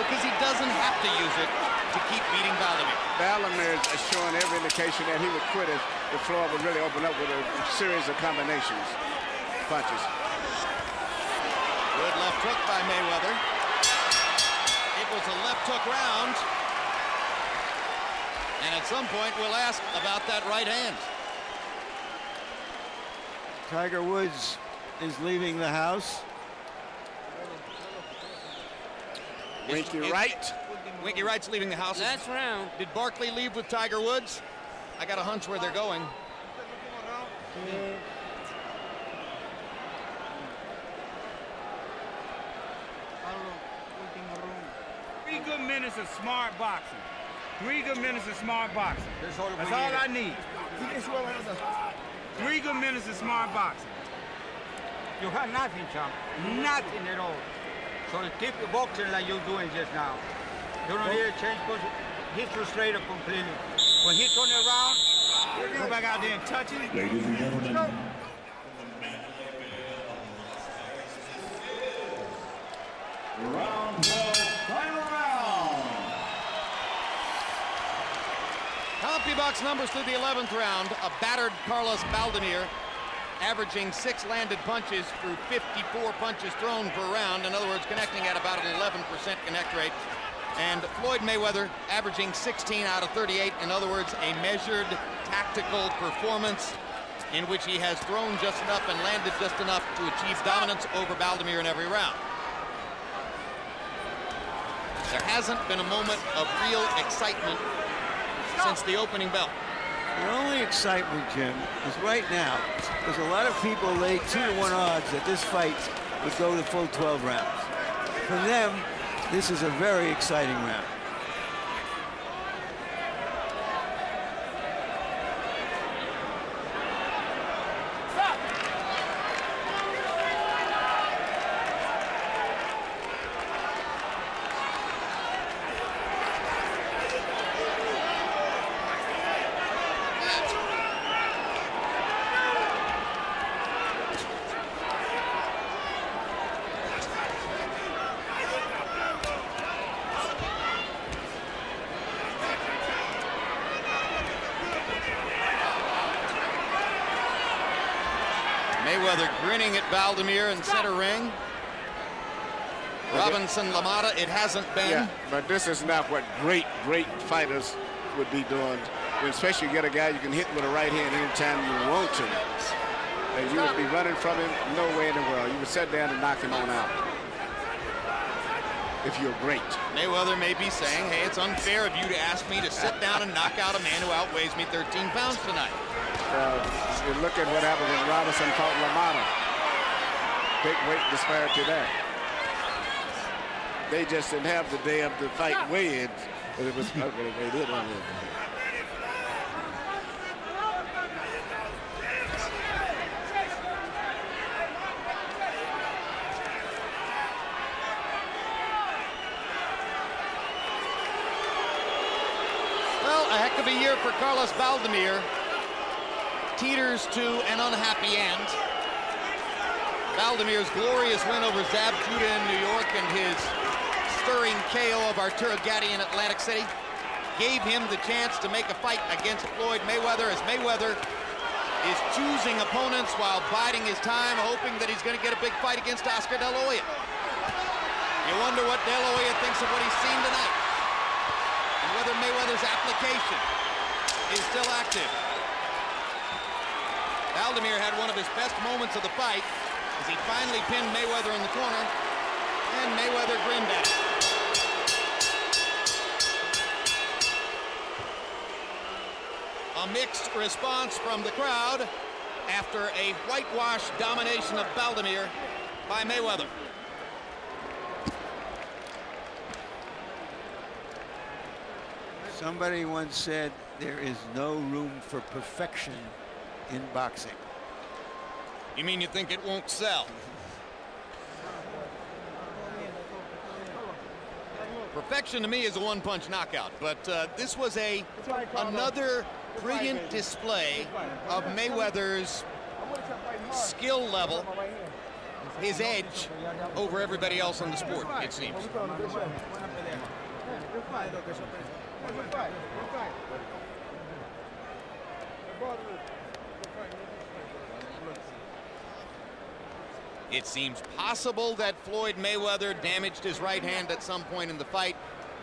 because he doesn't have to use it to keep beating Baldomir? Baldomir is showing every indication that he would quit if Floyd would really open up with a series of combinations, punches. Good left hook by Mayweather. It was a left hook round. And at some point, we'll ask about that right hand. Tiger Woods is leaving the house. Winky Wright. Winky Wright's leaving the house. Last round. Did Barkley leave with Tiger Woods? I got a hunch where they're going. good minutes of smart boxing. 3 good minutes of smart boxing. That's all I need. 3 good minutes of smart boxing. You have nothing, champ. Nothing at all. So keep boxing like you're doing just now. You don't need to change because he's frustrated completely. When he turn around, go back out there and touch him. Ladies and gentlemen, round 12, final round. CompuBox numbers through the 11th round. A battered Carlos Baldomir, averaging 6 landed punches through 54 punches thrown per round. In other words, connecting at about an 11% connect rate. And Floyd Mayweather averaging 16 out of 38. In other words, a measured tactical performance in which he has thrown just enough and landed just enough to achieve dominance over Baldomir in every round. There hasn't been a moment of real excitement since the opening bell. The only excitement, Jim, is right now, because a lot of people laid 2-to-1 odds that this fight would go the full 12 rounds. For them, this is a very exciting round. Mayweather grinning at Baldomir in center ring. Robinson Lamata, it hasn't been. Yeah, but this is not what great fighters would be doing. Especially you get a guy you can hit with a right hand anytime you want to. And you would be running from him, no way in the world. You would sit down and knock him on out. If you're great. Mayweather may be saying, hey, it's unfair of you to ask me to sit down and knock out a man who outweighs me 13 pounds tonight. You look at what happened when Robinson fought Lamata. Big weight disparity there. They just didn't have the day of the fight weigh-in, but it was ugly. They did on it. Well, a heck of a year for Carlos Baldomir. Teeters to an unhappy end. Baldomir's glorious win over Zab Judah in New York and his stirring KO of Arturo Gatti in Atlantic City gave him the chance to make a fight against Floyd Mayweather, as Mayweather is choosing opponents while biding his time, hoping that he's going to get a big fight against Oscar De La Hoya. You wonder what De La Hoya thinks of what he's seen tonight, and whether Mayweather's application is still active. Baldomir had one of his best moments of the fight as he finally pinned Mayweather in the corner, and Mayweather grinned at him. A mixed response from the crowd after a whitewash domination of Baldomir by Mayweather. Somebody once said there is no room for perfection in boxing. You mean you think it won't sell? Perfection to me is a one-punch knockout, but this was another brilliant display of Mayweather's skill level, his edge over everybody else in the sport, it seems. It seems possible that Floyd Mayweather damaged his right hand at some point in the fight.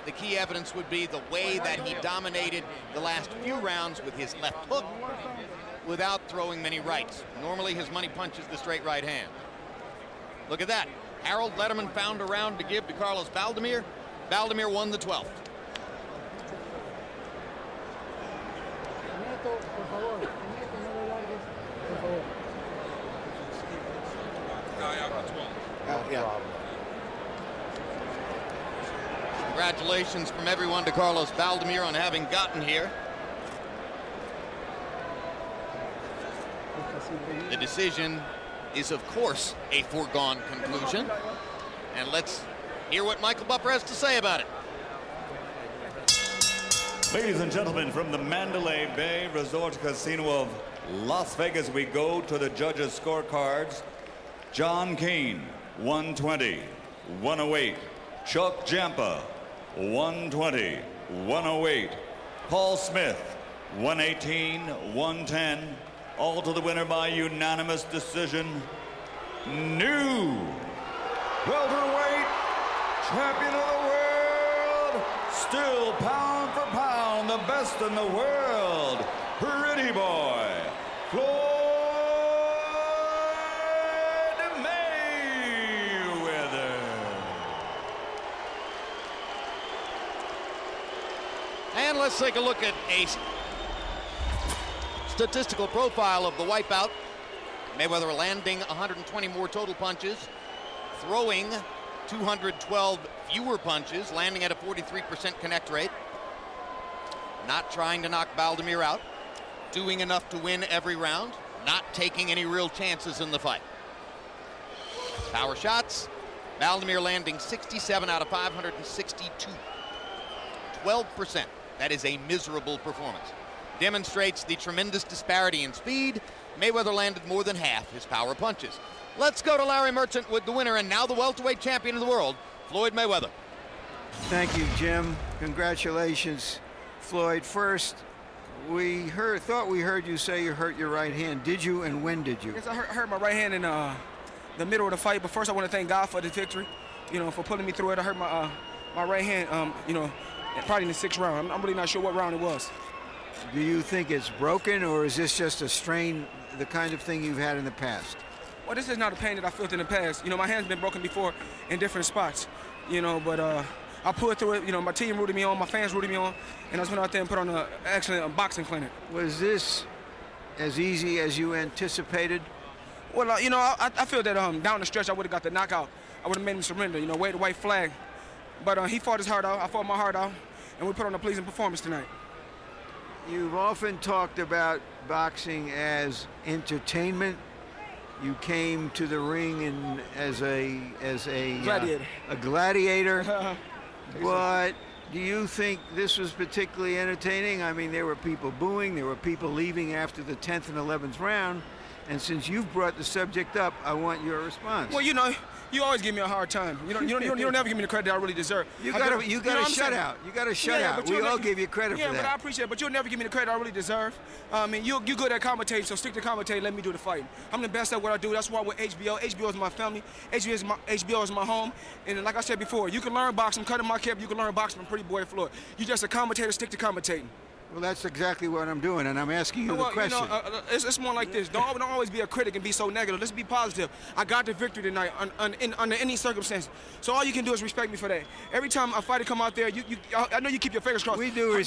The key evidence would be the way that he dominated the last few rounds with his left hook without throwing many rights. Normally his money punch is the straight right hand. Look at that. Harold Letterman found a round to give to Carlos Baldomir. Baldomir won the 12th. Congratulations from everyone to Carlos Baldomir on having gotten here. The decision is, of course, a foregone conclusion. And let's hear what Michael Buffer has to say about it. Ladies and gentlemen, from the Mandalay Bay Resort Casino of Las Vegas, we go to the judges' scorecards. John Keane, 120, 108. Chuck Giampa, 120, 108. Paul Smith, 118, 110. All to the winner by unanimous decision. New welterweight champion of the world, still pound for pound the best in the world, pretty boy, Floyd Mayweather. And let's take a look at a statistical profile of the wipeout. Mayweather landing 120 more total punches, throwing 212 fewer punches, landing at a 43% connect rate. Not trying to knock Baldomir out, doing enough to win every round, not taking any real chances in the fight. Power shots, Baldomir landing 67 out of 562. 12%. That is a miserable performance. Demonstrates the tremendous disparity in speed. Mayweather landed more than half his power punches. Let's go to Larry Merchant with the winner and now the welterweight champion of the world, Floyd Mayweather. Thank you, Jim. Congratulations, Floyd. First, thought we heard you say you hurt your right hand. Did you, and when did you? Yes, I hurt my right hand in the middle of the fight, but first I want to thank God for the victory, for pulling me through it. I hurt my right hand, probably in the 6th round. I'm really not sure what round it was. Do you think it's broken, or is this just a strain, the kind of thing you've had in the past? Well, this is not a pain that I felt in the past. My hand's been broken before in different spots, but I pulled through it. My team rooted me on, my fans rooted me on, and I just went out there and put on an excellent boxing clinic. Was this as easy as you anticipated? Well, I feel that down the stretch I would have got the knockout. I would have made him surrender, wave the white flag. But he fought his heart out, I fought my heart out, and we put on a pleasing performance tonight. You've often talked about boxing as entertainment. You came to the ring as a gladiator. A gladiator. But do you think this was particularly entertaining? I mean, there were people booing, there were people leaving after the 10th and 11th round. And since you've brought the subject up, I want your response. Well, you always give me a hard time. You don't ever give me the credit I really deserve. You got a shutout. You got a shutout. We all give you credit for that. Yeah, but I appreciate it. But you'll never give me the credit I really deserve. You're good at commentating, so stick to commentating. Let me do the fighting. I'm the best at what I do. That's why with HBO. HBO is my family. HBO is my home. And like I said before, you can learn boxing. Cutting my cap, you can learn boxing from Pretty Boy Floyd. You're just a commentator. Stick to commentating. Well, that's exactly what I'm doing, and I'm asking you the question. It's more like this. Don't always be a critic and be so negative. Let's be positive. I got the victory tonight under any circumstance. So all you can do is respect me for that. Every time a fighter come out there, I know you keep your fingers crossed. We do.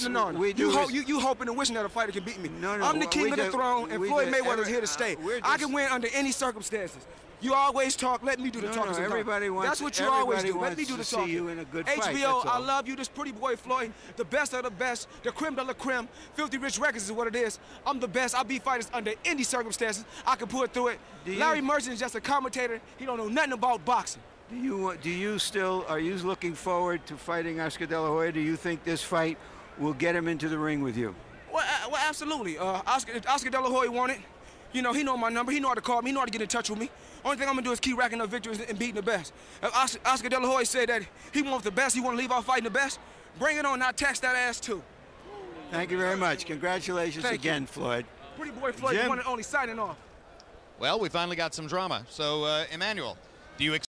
You hoping and wishing that a fighter can beat me. No. I'm the king of the throne, and Floyd Mayweather is here to stay. I can win under any circumstances. You always talk. Let me do the talking. No, everybody wants. That's what you always do. Let me do the talking. See you in a good fight. HBO, I love you. This Pretty Boy Floyd, the best of the best, the creme de la creme. Filthy Rich Records is what it is. I'm the best. I beat fighters under any circumstances. I can pull it through it. Larry Merchant is just a commentator. He don't know nothing about boxing. Are you looking forward to fighting Oscar De La Hoya? Do you think this fight will get him into the ring with you? Well, absolutely. Oscar De La Hoya won it. He know my number. He know how to call me. He know how to get in touch with me. Only thing I'm gonna do is keep racking up victories and beating the best. If Oscar De La Hoya said that he wants the best, he want to leave out fighting the best, bring it on. I'll tax that ass too. Thank you very much. Congratulations again, Floyd. Pretty Boy Floyd, the one and only, signing off. Well, we finally got some drama. So, Emmanuel, do you